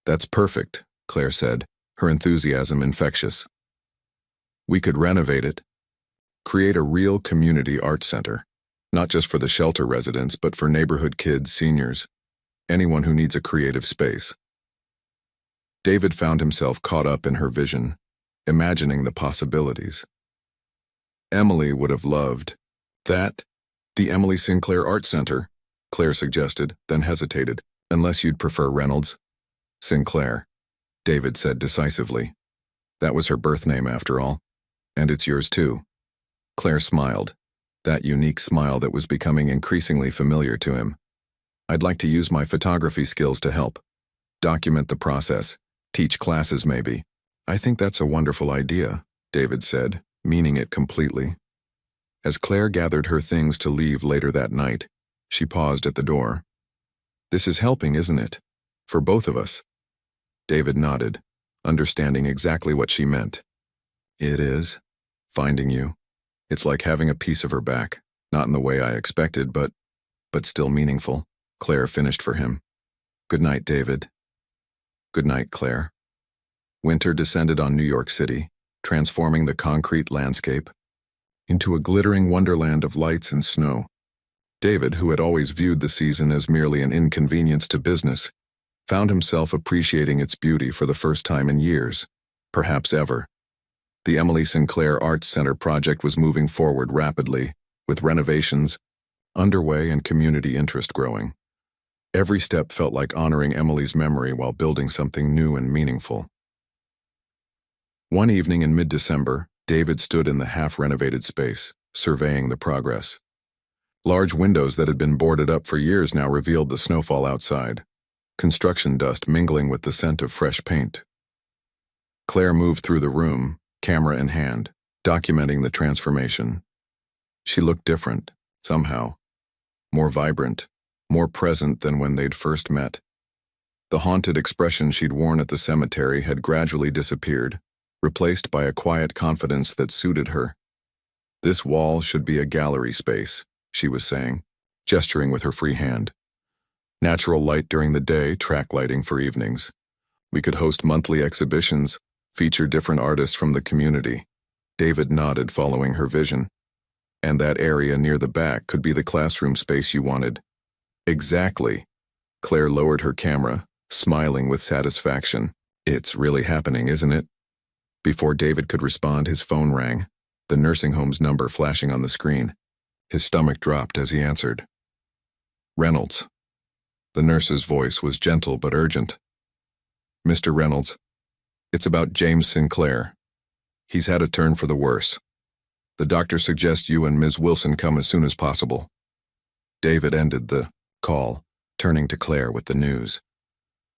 That's perfect, Claire said, her enthusiasm infectious. We could renovate it, create a real community art center, not just for the shelter residents, but for neighborhood kids, seniors, anyone who needs a creative space. David found himself caught up in her vision, imagining the possibilities. Emily would have loved that. The Emily Sinclair Art Center, Claire suggested, then hesitated. Unless you'd prefer Reynolds. Sinclair, David said decisively. That was her birth name after all. And it's yours too. Claire smiled, that unique smile that was becoming increasingly familiar to him. I'd like to use my photography skills to help. Document the process. Teach classes maybe. I think that's a wonderful idea, David said, meaning it completely. As Claire gathered her things to leave later that night, she paused at the door. This is helping, isn't it? For both of us. David nodded, understanding exactly what she meant. It is. Finding you. It's like having a piece of her back, not in the way I expected, but still meaningful, Claire finished for him. Good night, David. Good night, Claire. Winter descended on New York City, transforming the concrete landscape into a glittering wonderland of lights and snow. David, who had always viewed the season as merely an inconvenience to business, found himself appreciating its beauty for the first time in years, perhaps ever. The Emily Sinclair Arts Center project was moving forward rapidly, with renovations underway and community interest growing. Every step felt like honoring Emily's memory while building something new and meaningful. One evening in mid-December, David stood in the half-renovated space, surveying the progress. Large windows that had been boarded up for years now revealed the snowfall outside, construction dust mingling with the scent of fresh paint. Claire moved through the room, camera in hand, documenting the transformation. She looked different, somehow. More vibrant, more present than when they'd first met. The haunted expression she'd worn at the cemetery had gradually disappeared, replaced by a quiet confidence that suited her. This wall should be a gallery space, she was saying, gesturing with her free hand. Natural light during the day, track lighting for evenings. We could host monthly exhibitions, feature different artists from the community. David nodded, following her vision. And that area near the back could be the classroom space you wanted. Exactly. Claire lowered her camera, smiling with satisfaction. It's really happening, isn't it? Before David could respond, his phone rang, the nursing home's number flashing on the screen. His stomach dropped as he answered. Reynolds. The nurse's voice was gentle but urgent. Mr. Reynolds, it's about James Sinclair. He's had a turn for the worse. The doctor suggests you and Ms. Wilson come as soon as possible. David ended the call, turning to Claire with the news.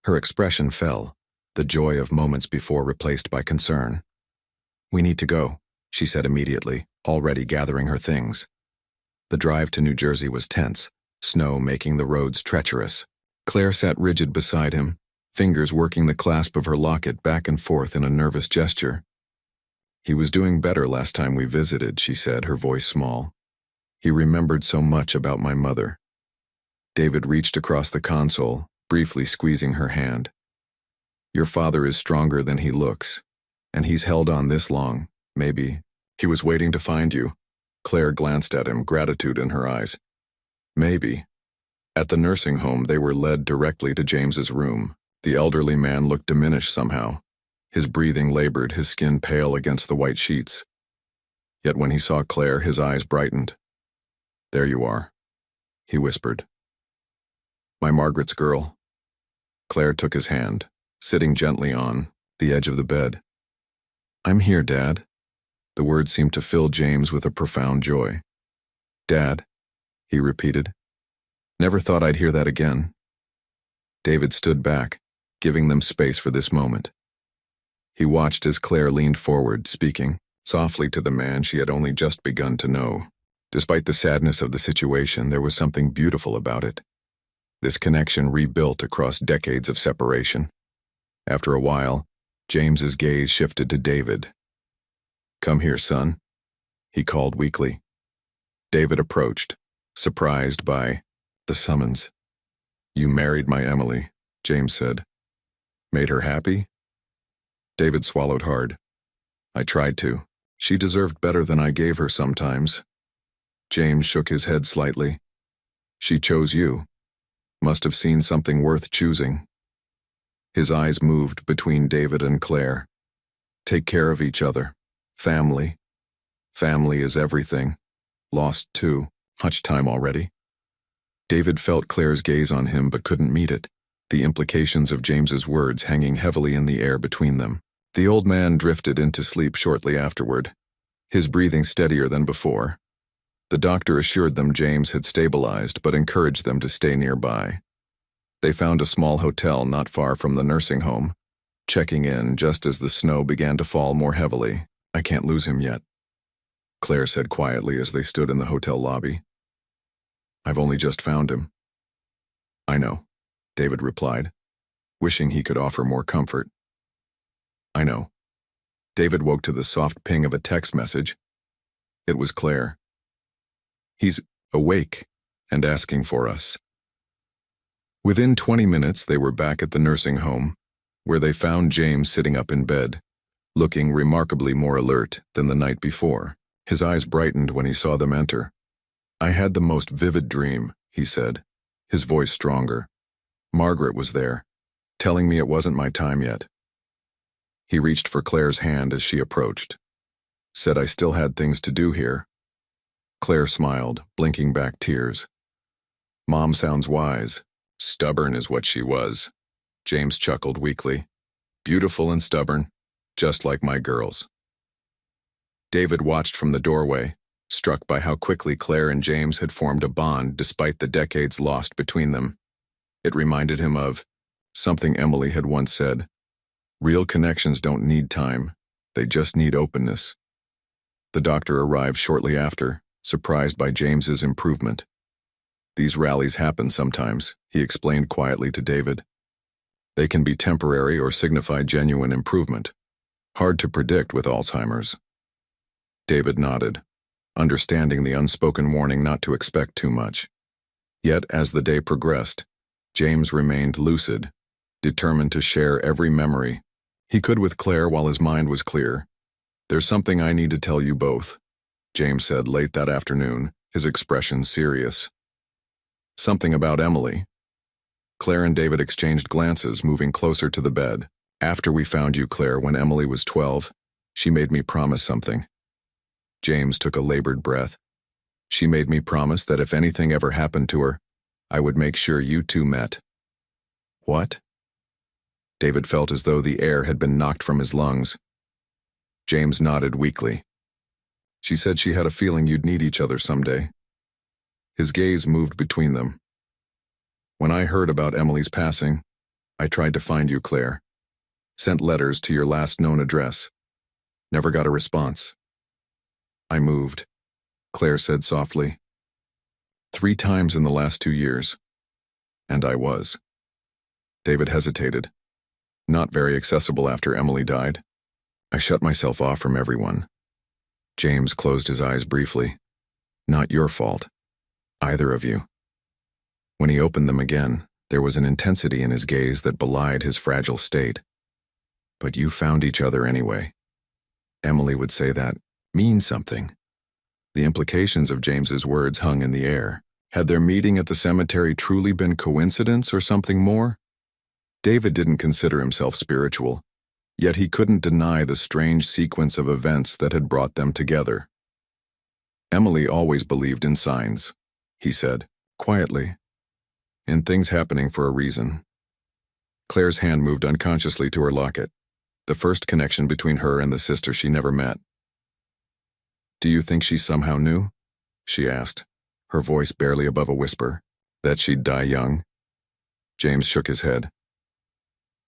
Her expression fell, the joy of moments before replaced by concern. We need to go, she said immediately, already gathering her things. The drive to New Jersey was tense, snow making the roads treacherous. Claire sat rigid beside him, fingers working the clasp of her locket back and forth in a nervous gesture. He was doing better last time we visited, she said, her voice small. He remembered so much about my mother. David reached across the console, briefly squeezing her hand. Your father is stronger than he looks, and he's held on this long, maybe. He was waiting to find you. Claire glanced at him, gratitude in her eyes. Maybe. At the nursing home, they were led directly to James's room. The elderly man looked diminished somehow. His breathing labored, his skin pale against the white sheets. Yet when he saw Claire, his eyes brightened. There you are, he whispered. My Margaret's girl. Claire took his hand, sitting gently on the edge of the bed. I'm here, Dad. The words seemed to fill James with a profound joy. Dad, he repeated. Never thought I'd hear that again. David stood back, giving them space for this moment. He watched as Claire leaned forward, speaking softly to the man she had only just begun to know. Despite the sadness of the situation, there was something beautiful about it. This connection rebuilt across decades of separation. After a while, James's gaze shifted to David. Come here, son, he called weakly. David approached, surprised by the summons. "You married my Emily," James said. "Made her happy?" David swallowed hard. "I tried to. She deserved better than I gave her sometimes." James shook his head slightly. "She chose you. Must have seen something worth choosing." His eyes moved between David and Claire. "Take care of each other. Family. Family is everything. Lost too. Much time already." David felt Claire's gaze on him but couldn't meet it, the implications of James's words hanging heavily in the air between them. The old man drifted into sleep shortly afterward, his breathing steadier than before. The doctor assured them James had stabilized but encouraged them to stay nearby. They found a small hotel not far from the nursing home, checking in just as the snow began to fall more heavily. "I can't lose him yet," Claire said quietly as they stood in the hotel lobby. "I've only just found him." "I know," David replied, wishing he could offer more comfort. "I know." David woke to the soft ping of a text message. It was Claire. "He's awake and asking for us." Within 20 minutes, they were back at the nursing home, where they found James sitting up in bed, looking remarkably more alert than the night before. His eyes brightened when he saw them enter. "I had the most vivid dream," he said, his voice stronger. "Margaret was there, telling me it wasn't my time yet." He reached for Claire's hand as she approached. "Said I still had things to do here." Claire smiled, blinking back tears. "Mom sounds wise. Stubborn is what she was." James chuckled weakly. "Beautiful and stubborn, just like my girls." David watched from the doorway, struck by how quickly Claire and James had formed a bond despite the decades lost between them. It reminded him of something Emily had once said: "Real connections don't need time, they just need openness." The doctor arrived shortly after, surprised by James's improvement. "These rallies happen sometimes," he explained quietly to David. "They can be temporary or signify genuine improvement. Hard to predict with Alzheimer's." David nodded, understanding the unspoken warning not to expect too much. Yet, as the day progressed, James remained lucid, determined to share every memory he could with Claire while his mind was clear. "There's something I need to tell you both," James said late that afternoon, his expression serious. "Something about Emily." Claire and David exchanged glances, moving closer to the bed. "After we found you, Claire, when Emily was 12, she made me promise something." James took a labored breath. "She made me promise that if anything ever happened to her, I would make sure you two met." "What?" David felt as though the air had been knocked from his lungs. James nodded weakly. "She said she had a feeling you'd need each other someday." His gaze moved between them. "When I heard about Emily's passing, I tried to find you, Claire. Sent letters to your last known address. Never got a response." "I moved," Claire said softly. 3 times in the last 2 years. And I was." David hesitated. "Not very accessible after Emily died. I shut myself off from everyone." James closed his eyes briefly. "Not your fault. Either of you." When he opened them again, there was an intensity in his gaze that belied his fragile state. "But you found each other anyway." Emily would say that means something. The implications of James's words hung in the air. Had their meeting at the cemetery truly been coincidence or something more? David didn't consider himself spiritual, yet he couldn't deny the strange sequence of events that had brought them together. "Emily always believed in signs," he said, quietly, "in things happening for a reason." Claire's hand moved unconsciously to her locket, the first connection between her and the sister she never met. "Do you think she somehow knew?" she asked, her voice barely above a whisper. "That she'd die young?" James shook his head.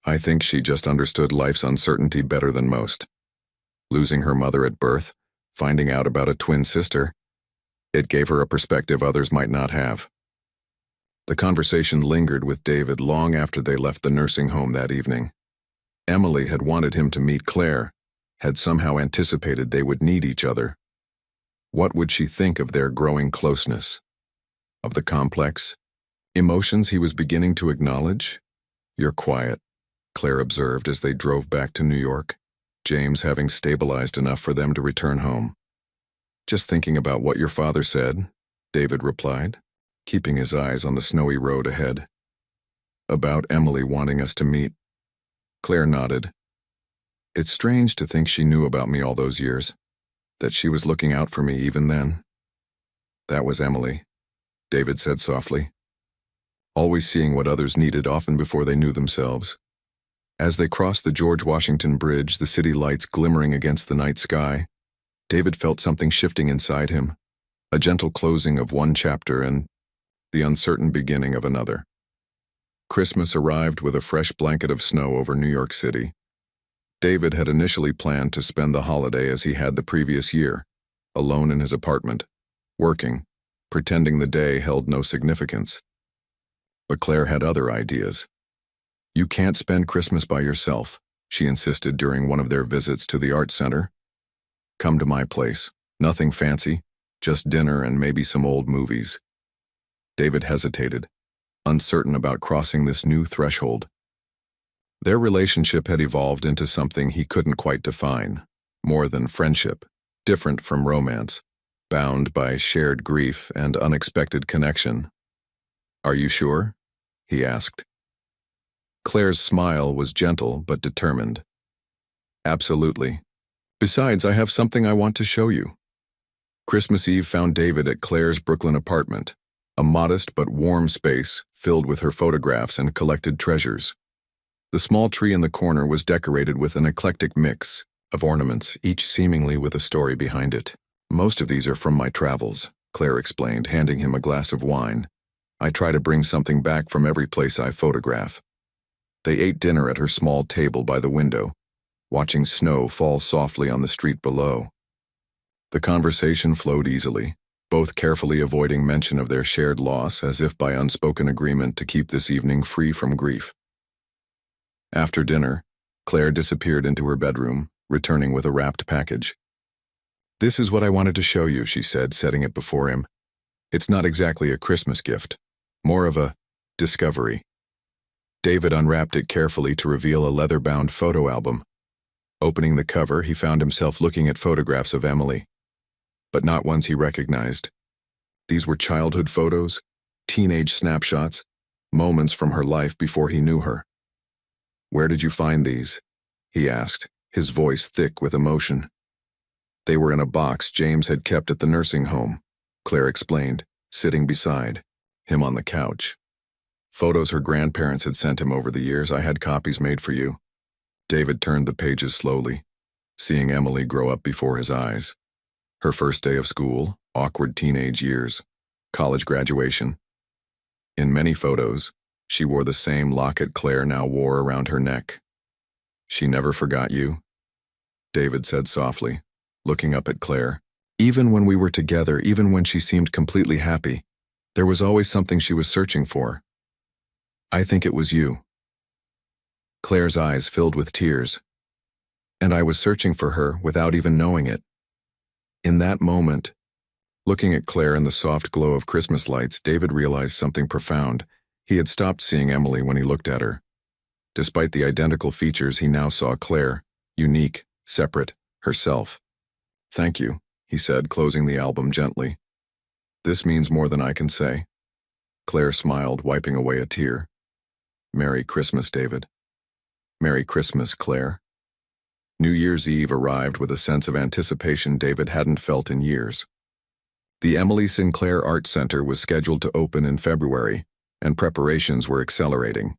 "I think she just understood life's uncertainty better than most. Losing her mother at birth, finding out about a twin sister, it gave her a perspective others might not have." The conversation lingered with David long after they left the nursing home that evening. Emily had wanted him to meet Claire, had somehow anticipated they would need each other. What would she think of their growing closeness? of the complex emotions he was beginning to acknowledge. "You're quiet," Claire observed as they drove back to New York, James having stabilized enough for them to return home. "Just thinking about what your father said," David replied, keeping his eyes on the snowy road ahead. "About Emily wanting us to meet." Claire nodded. "It's strange to think she knew about me all those years, that she was looking out for me even then." "That was Emily," David said softly. "Always seeing what others needed often before they knew themselves." As they crossed the George Washington Bridge, the city lights glimmering against the night sky, David felt something shifting inside him, a gentle closing of one chapter and the uncertain beginning of another. Christmas arrived with a fresh blanket of snow over New York City. David had initially planned to spend the holiday as he had the previous year, alone in his apartment, working, pretending the day held no significance. But Claire had other ideas. "You can't spend Christmas by yourself," she insisted during one of their visits to the art center. "Come to my place. Nothing fancy, just dinner and maybe some old movies." David hesitated, uncertain about crossing this new threshold. Their relationship had evolved into something he couldn't quite define, more than friendship, different from romance, bound by shared grief and unexpected connection. "Are you sure?" he asked. Claire's smile was gentle but determined. "Absolutely. Besides, I have something I want to show you." Christmas Eve found David at Claire's Brooklyn apartment, a modest but warm space filled with her photographs and collected treasures. The small tree in the corner was decorated with an eclectic mix of ornaments, each seemingly with a story behind it. "Most of these are from my travels," Claire explained, handing him a glass of wine. "I try to bring something back from every place I photograph." They ate dinner at her small table by the window, watching snow fall softly on the street below. The conversation flowed easily, both carefully avoiding mention of their shared loss as if by unspoken agreement to keep this evening free from grief. After dinner, Claire disappeared into her bedroom, returning with a wrapped package. "This is what I wanted to show you," she said, setting it before him. "It's not exactly a Christmas gift, more of a discovery." David unwrapped it carefully to reveal a leather-bound photo album. Opening the cover, he found himself looking at photographs of Emily, but not ones he recognized. These were childhood photos, teenage snapshots, moments from her life before he knew her. "Where did you find these?" he asked, his voice thick with emotion. "They were in a box James had kept at the nursing home," Claire explained, sitting beside him on the couch. "Photos her grandparents had sent him over the years. I had copies made for you." David turned the pages slowly, seeing Emily grow up before his eyes. Her first day of school, awkward teenage years, college graduation. In many photos, she wore the same locket Claire now wore around her neck. "She never forgot you," David said softly, looking up at Claire. "Even when we were together, even when she seemed completely happy, there was always something she was searching for. I think it was you." Claire's eyes filled with tears. "And I was searching for her without even knowing it." In that moment, looking at Claire in the soft glow of Christmas lights, David realized something profound. He had stopped seeing Emily when he looked at her. Despite the identical features, he now saw Claire, unique, separate, herself. "Thank you," he said, closing the album gently. "This means more than I can say." Claire smiled, wiping away a tear. "Merry Christmas, David." "Merry Christmas, Claire." New Year's Eve arrived with a sense of anticipation David hadn't felt in years. The Emily Sinclair Art Center was scheduled to open in February, and preparations were accelerating.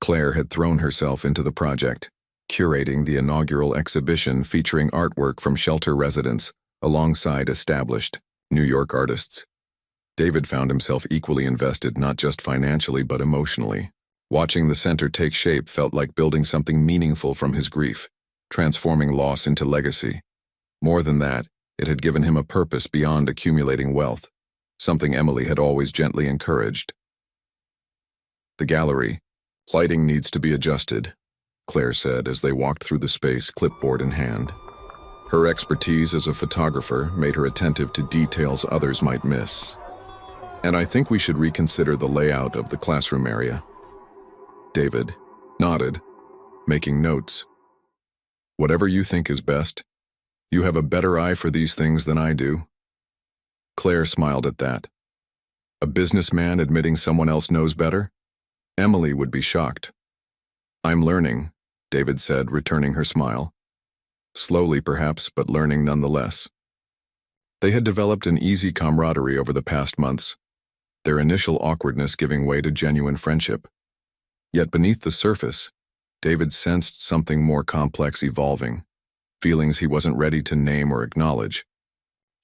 Claire had thrown herself into the project, curating the inaugural exhibition featuring artwork from shelter residents alongside established New York artists. David found himself equally invested, not just financially but emotionally. Watching the center take shape felt like building something meaningful from his grief, transforming loss into legacy. More than that, it had given him a purpose beyond accumulating wealth, something Emily had always gently encouraged. "The gallery. Lighting needs to be adjusted," Claire said as they walked through the space, clipboard in hand. Her expertise as a photographer made her attentive to details others might miss. And I think we should reconsider the layout of the classroom area. David nodded, making notes. Whatever you think is best. You have a better eye for these things than I do. Claire smiled at that. A businessman admitting someone else knows better? Emily would be shocked. I'm learning, David said, returning her smile. Slowly, perhaps, but learning nonetheless. They had developed an easy camaraderie over the past months, their initial awkwardness giving way to genuine friendship. Yet beneath the surface, David sensed something more complex evolving, feelings he wasn't ready to name or acknowledge.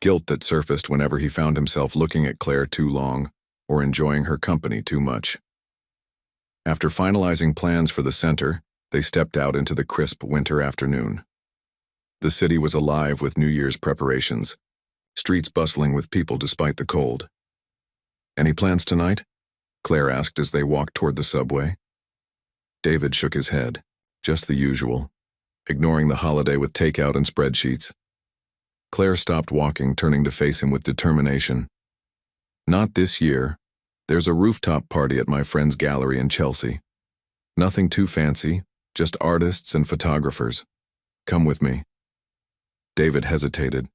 Guilt that surfaced whenever he found himself looking at Claire too long or enjoying her company too much. After finalizing plans for the center, they stepped out into the crisp winter afternoon. The city was alive with New Year's preparations, streets bustling with people despite the cold. Any plans tonight? Claire asked as they walked toward the subway. David shook his head. Just the usual, ignoring the holiday with takeout and spreadsheets. Claire stopped walking, turning to face him with determination. Not this year. There's a rooftop party at my friend's gallery in Chelsea. Nothing too fancy, just artists and photographers. Come with me. David hesitated.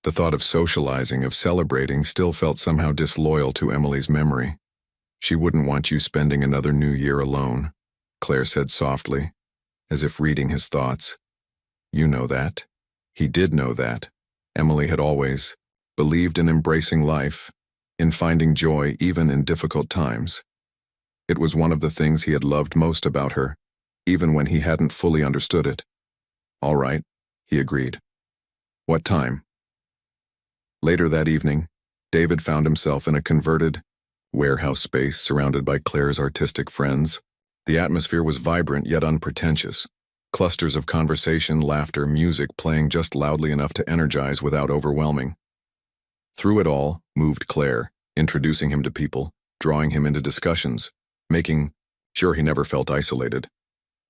The thought of socializing, of celebrating, still felt somehow disloyal to Emily's memory. She wouldn't want you spending another New Year alone, Claire said softly, as if reading his thoughts. You know that. He did know that. Emily had always believed in embracing life, in finding joy even in difficult times. It was one of the things he had loved most about her, even when he hadn't fully understood it. All right, he agreed. What time? Later that evening, David found himself in a converted warehouse space surrounded by Claire's artistic friends. The atmosphere was vibrant yet unpretentious. Clusters of conversation, laughter, music playing just loudly enough to energize without overwhelming. Through it all moved Claire, introducing him to people, drawing him into discussions, making sure he never felt isolated.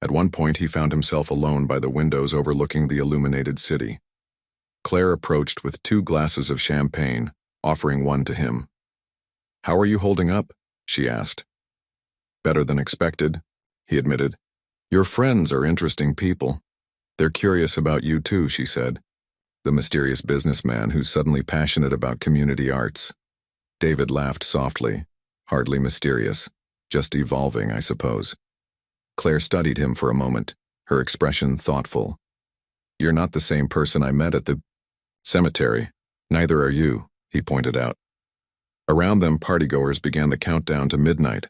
At one point he found himself alone by the windows overlooking the illuminated city. Claire approached with 2 glasses of champagne, offering one to him. How are you holding up? She asked. Better than expected, he admitted. Your friends are interesting people. They're curious about you too, she said. The mysterious businessman who's suddenly passionate about community arts. David laughed softly. Hardly mysterious. Just evolving, I suppose. Claire studied him for a moment, her expression thoughtful. You're not the same person I met at the cemetery. Neither are you, he pointed out. Around them, partygoers began the countdown to midnight.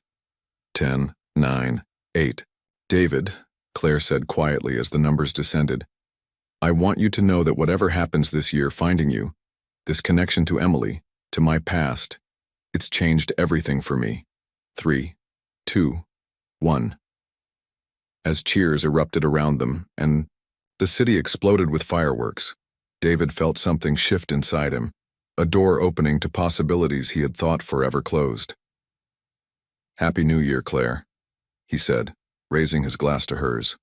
10, 9, 8. David, Claire said quietly as the numbers descended, I want you to know that whatever happens this year finding you, this connection to Emily, to my past, it's changed everything for me. 3, 2, 1. As cheers erupted around them and the city exploded with fireworks, David felt something shift inside him, a door opening to possibilities he had thought forever closed. Happy New Year, Claire, he said, raising his glass to hers.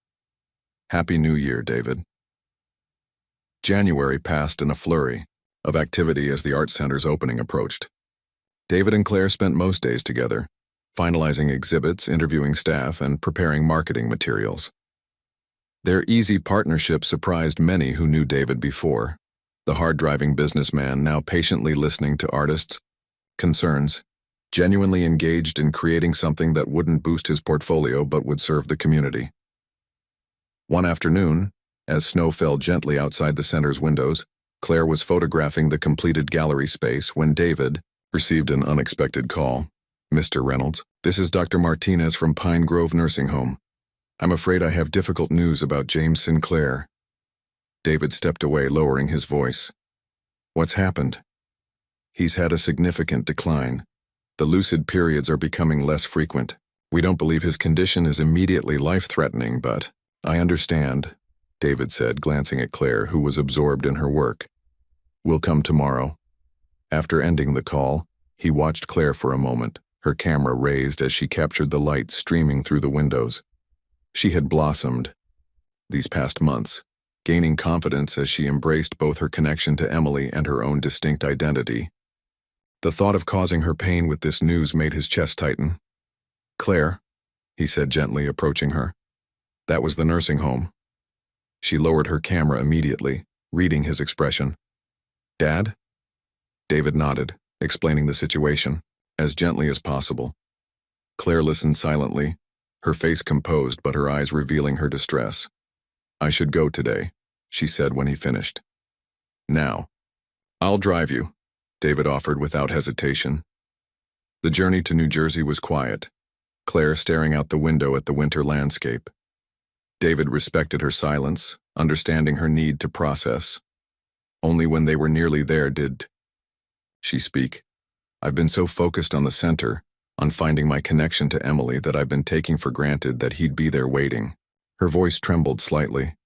Happy New Year, David. January passed in a flurry of activity as the art center's opening approached. David and Claire spent most days together, finalizing exhibits, interviewing staff, and preparing marketing materials. Their easy partnership surprised many who knew David before, the hard-driving businessman now patiently listening to artists' concerns, genuinely engaged in creating something that wouldn't boost his portfolio but would serve the community. One afternoon, as snow fell gently outside the center's windows, Claire was photographing the completed gallery space when David received an unexpected call. Mr. Reynolds, this is Dr. Martinez from Pine Grove Nursing Home. I'm afraid I have difficult news about James Sinclair. David stepped away, lowering his voice. What's happened? He's had a significant decline. The lucid periods are becoming less frequent. We don't believe his condition is immediately life-threatening, but I understand, David said, glancing at Claire, who was absorbed in her work. We'll come tomorrow. After ending the call, he watched Claire for a moment, her camera raised as she captured the light streaming through the windows. She had blossomed these past months, gaining confidence as she embraced both her connection to Emily and her own distinct identity. The thought of causing her pain with this news made his chest tighten. "Claire," he said gently, approaching her. "That was the nursing home." She lowered her camera immediately, reading his expression. "Dad?" David nodded, explaining the situation, as gently as possible. Claire listened silently, her face composed but her eyes revealing her distress. "I should go today," she said when he finished. "Now." "I'll drive you," David offered without hesitation. The journey to New Jersey was quiet, Claire staring out the window at the winter landscape. David respected her silence, understanding her need to process. Only when they were nearly there did she speak. "I've been so focused on the center, on finding my connection to Emily, that I've been taking for granted that he'd be there waiting." Her voice trembled slightly.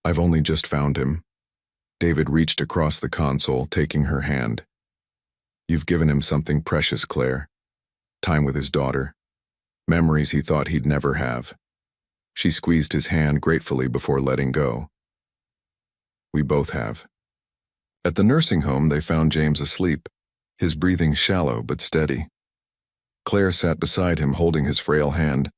"I've only just found him." David reached across the console, taking her hand. "You've given him something precious, Claire. Time with his daughter. Memories he thought he'd never have." She squeezed his hand gratefully before letting go. "We both have." At the nursing home, they found James asleep, his breathing shallow but steady. Claire sat beside him, holding his frail hand,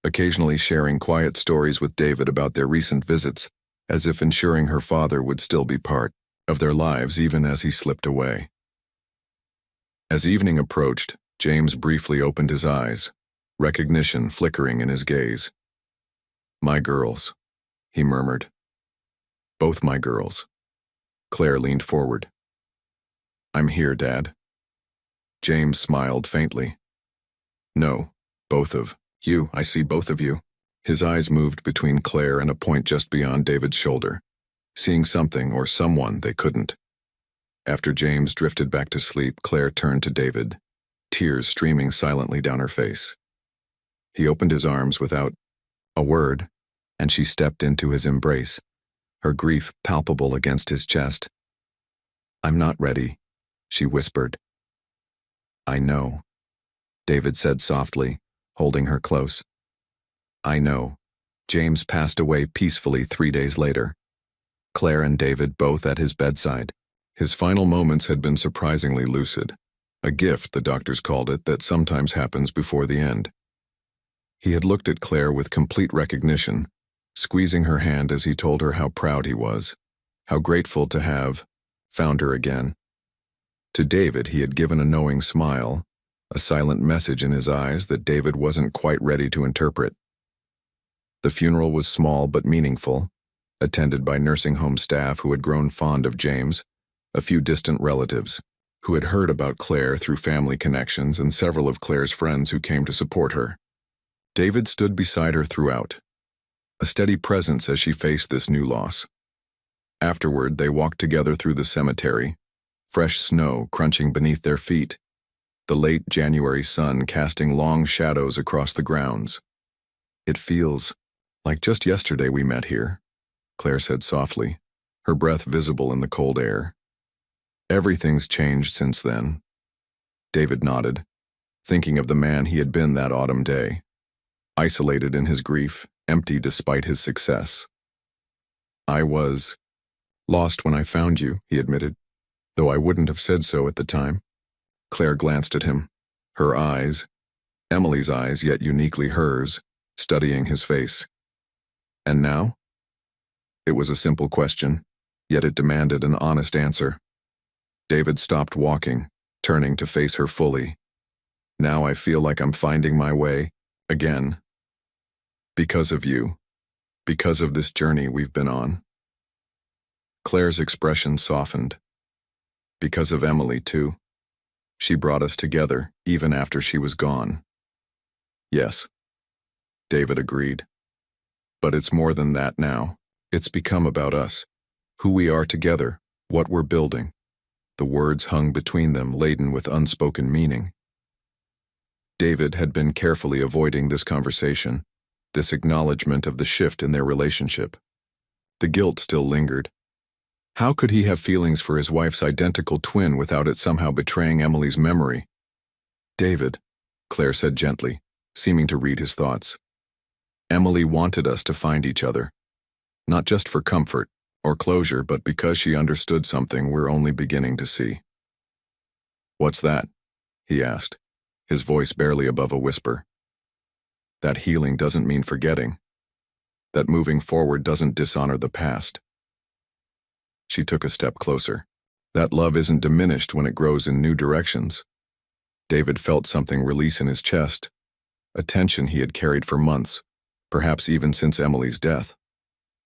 occasionally sharing quiet stories with David about their recent visits, as if ensuring her father would still be part of their lives even as he slipped away. As evening approached, James briefly opened his eyes, recognition flickering in his gaze. "My girls," he murmured. "Both my girls." Claire leaned forward. "I'm here, Dad." James smiled faintly. "No, both of you. I see both of you." His eyes moved between Claire and a point just beyond David's shoulder, seeing something or someone they couldn't. After James drifted back to sleep, Claire turned to David, tears streaming silently down her face. He opened his arms without a word, and she stepped into his embrace, her grief palpable against his chest. "I'm not ready," she whispered. "I know," David said softly, holding her close. "I know." James passed away peacefully 3 days later. Claire and David both at his bedside. His final moments had been surprisingly lucid, a gift, the doctors called it, that sometimes happens before the end. He had looked at Claire with complete recognition, squeezing her hand as he told her how proud he was, how grateful to have found her again. To David, he had given a knowing smile, a silent message in his eyes that David wasn't quite ready to interpret. The funeral was small but meaningful, attended by nursing home staff who had grown fond of James, a few distant relatives who had heard about Claire through family connections, and several of Claire's friends who came to support her. David stood beside her throughout, a steady presence as she faced this new loss. Afterward, they walked together through the cemetery, fresh snow crunching beneath their feet, the late January sun casting long shadows across the grounds. "It feels like just yesterday we met here," Claire said softly, her breath visible in the cold air. "Everything's changed since then." David nodded, thinking of the man he had been that autumn day, isolated in his grief, empty despite his success. "I was lost when I found you," he admitted, "though I wouldn't have said so at the time." Claire glanced at him, her eyes, Emily's eyes yet uniquely hers, studying his face. "And now?" It was a simple question, yet it demanded an honest answer. David stopped walking, turning to face her fully. "Now I feel like I'm finding my way, again. Because of you. Because of this journey we've been on." Claire's expression softened. "Because of Emily, too. She brought us together, even after she was gone." "Yes," David agreed. "But it's more than that now. It's become about us, who we are together, what we're building." The words hung between them, laden with unspoken meaning. David had been carefully avoiding this conversation, this acknowledgement of the shift in their relationship. The guilt still lingered. How could he have feelings for his wife's identical twin without it somehow betraying Emily's memory? "David," Claire said gently, seeming to read his thoughts. "Emily wanted us to find each other, not just for comfort or closure, but because she understood something we're only beginning to see." "What's that?" he asked, his voice barely above a whisper. "That healing doesn't mean forgetting. That moving forward doesn't dishonor the past." She took a step closer. "That love isn't diminished when it grows in new directions." David felt something release in his chest, a tension he had carried for months, perhaps even since Emily's death.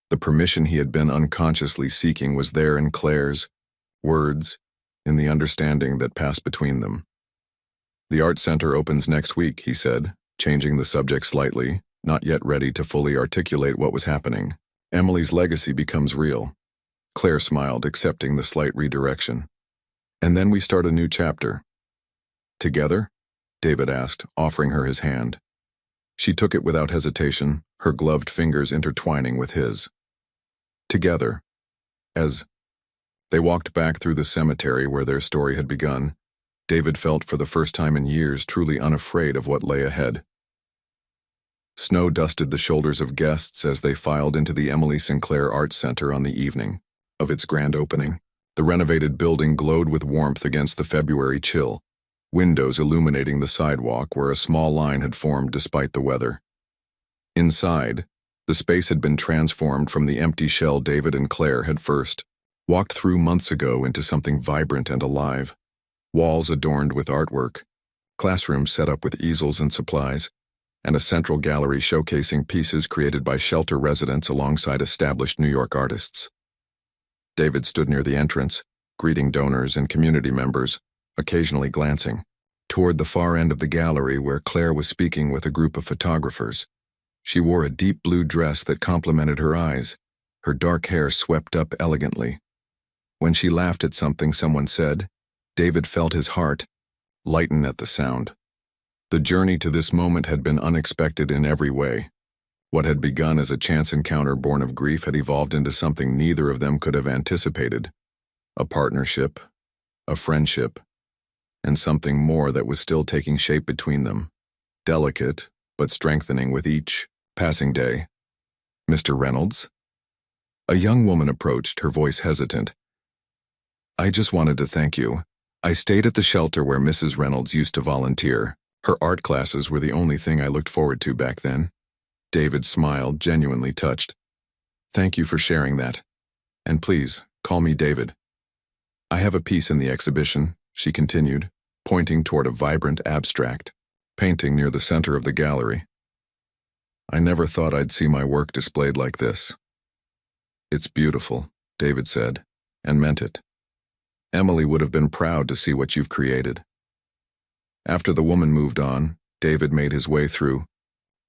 The permission he had been unconsciously seeking was there in Claire's words, in the understanding that passed between them. "The art center opens next week," he said, changing the subject slightly, not yet ready to fully articulate what was happening. "Emily's legacy becomes real." Claire smiled, accepting the slight redirection. "And then we start a new chapter." "Together?" David asked, offering her his hand. She took it without hesitation, her gloved fingers intertwining with his. "Together." As they walked back through the cemetery where their story had begun, David felt for the first time in years truly unafraid of what lay ahead. Snow dusted the shoulders of guests as they filed into the Emily Sinclair Art Center on the evening of its grand opening. The renovated building glowed with warmth against the February chill, windows illuminating the sidewalk where a small line had formed despite the weather. Inside, the space had been transformed from the empty shell David and Claire had first walked through months ago into something vibrant and alive. Walls adorned with artwork, classrooms set up with easels and supplies, and a central gallery showcasing pieces created by shelter residents alongside established New York artists. David stood near the entrance, greeting donors and community members, occasionally glancing toward the far end of the gallery where Claire was speaking with a group of photographers. She wore a deep blue dress that complemented her eyes, her dark hair swept up elegantly. When she laughed at something someone said, David felt his heart lighten at the sound. The journey to this moment had been unexpected in every way. What had begun as a chance encounter born of grief had evolved into something neither of them could have anticipated. A partnership, a friendship, and something more that was still taking shape between them. Delicate, but strengthening with each passing day. "Mr. Reynolds?" A young woman approached, her voice hesitant. "I just wanted to thank you. I stayed at the shelter where Mrs. Reynolds used to volunteer. Her art classes were the only thing I looked forward to back then." David smiled, genuinely touched. "Thank you for sharing that. And please, call me David." "I have a piece in the exhibition," she continued, pointing toward a vibrant abstract painting near the center of the gallery. "I never thought I'd see my work displayed like this." "It's beautiful," David said, and meant it. "Emily would have been proud to see what you've created." After the woman moved on, David made his way through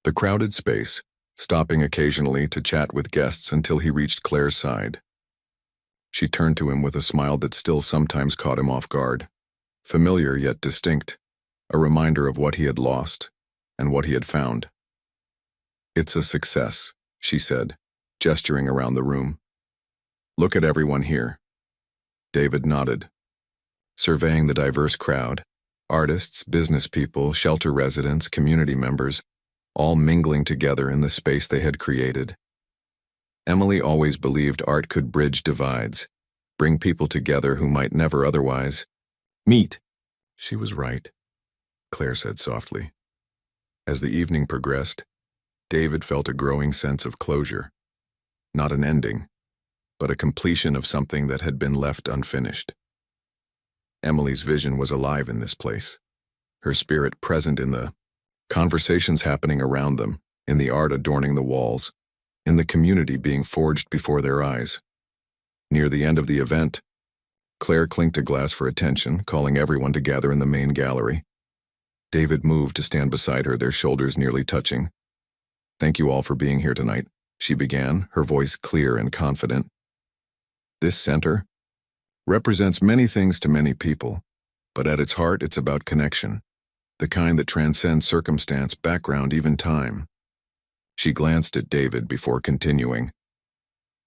the crowded space, stopping occasionally to chat with guests until he reached Claire's side. She turned to him with a smile that still sometimes caught him off guard. Familiar yet distinct, a reminder of what he had lost and what he had found. "It's a success," she said, gesturing around the room. "Look at everyone here." David nodded, surveying the diverse crowd, artists, business people, shelter residents, community members, all mingling together in the space they had created. Emily always believed art could bridge divides, bring people together who might never otherwise meet. She was right, Claire said softly. As the evening progressed, David felt a growing sense of closure. Not an ending, but a completion of something that had been left unfinished. Emily's vision was alive in this place, her spirit present in the conversations happening around them, in the art adorning the walls, in the community being forged before their eyes. Near the end of the event, Claire clinked a glass for attention, calling everyone to gather in the main gallery. David moved to stand beside her, their shoulders nearly touching. "Thank you all for being here tonight," she began, her voice clear and confident. "This center represents many things to many people, but at its heart it's about connection, the kind that transcends circumstance, background, even time." She glanced at David before continuing.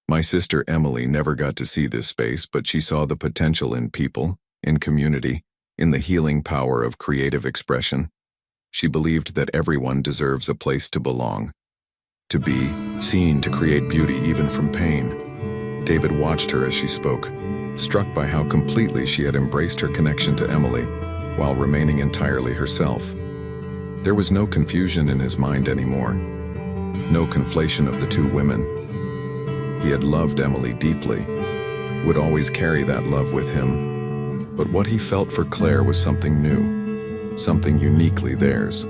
"My sister Emily never got to see this space, but she saw the potential in people, in community, in the healing power of creative expression. She believed that everyone deserves a place to belong, to be seen, to create beauty even from pain." David watched her as she spoke, struck by how completely she had embraced her connection to Emily, while remaining entirely herself. There was no confusion in his mind anymore, no conflation of the two women. He had loved Emily deeply, would always carry that love with him, but what he felt for Claire was something new, something uniquely theirs.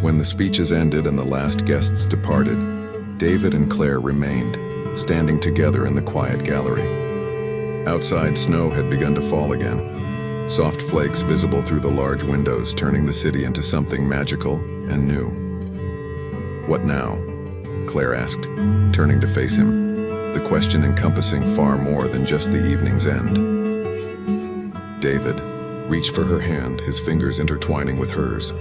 When the speeches ended and the last guests departed, David and Claire remained, standing together in the quiet gallery. Outside, snow had begun to fall again, soft flakes visible through the large windows, turning the city into something magical and new. "What now?" Claire asked, turning to face him, the question encompassing far more than just the evening's end. David reached for her hand, his fingers intertwining with hers.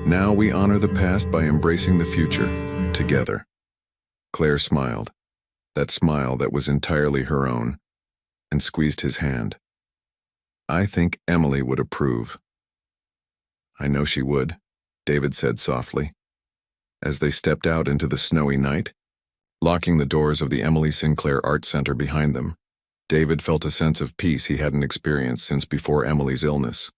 "Now we honor the past by embracing the future, together." Claire smiled, that smile that was entirely her own, and squeezed his hand. "I think Emily would approve." "I know she would," David said softly. As they stepped out into the snowy night, locking the doors of the Emily Sinclair Art Center behind them, David felt a sense of peace he hadn't experienced since before Emily's illness.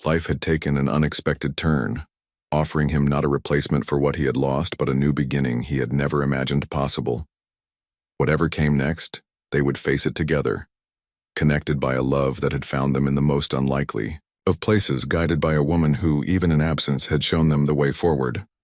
Life had taken an unexpected turn, offering him not a replacement for what he had lost, but a new beginning he had never imagined possible. Whatever came next, they would face it together, connected by a love that had found them in the most unlikely of places, guided by a woman who, even in absence, had shown them the way forward.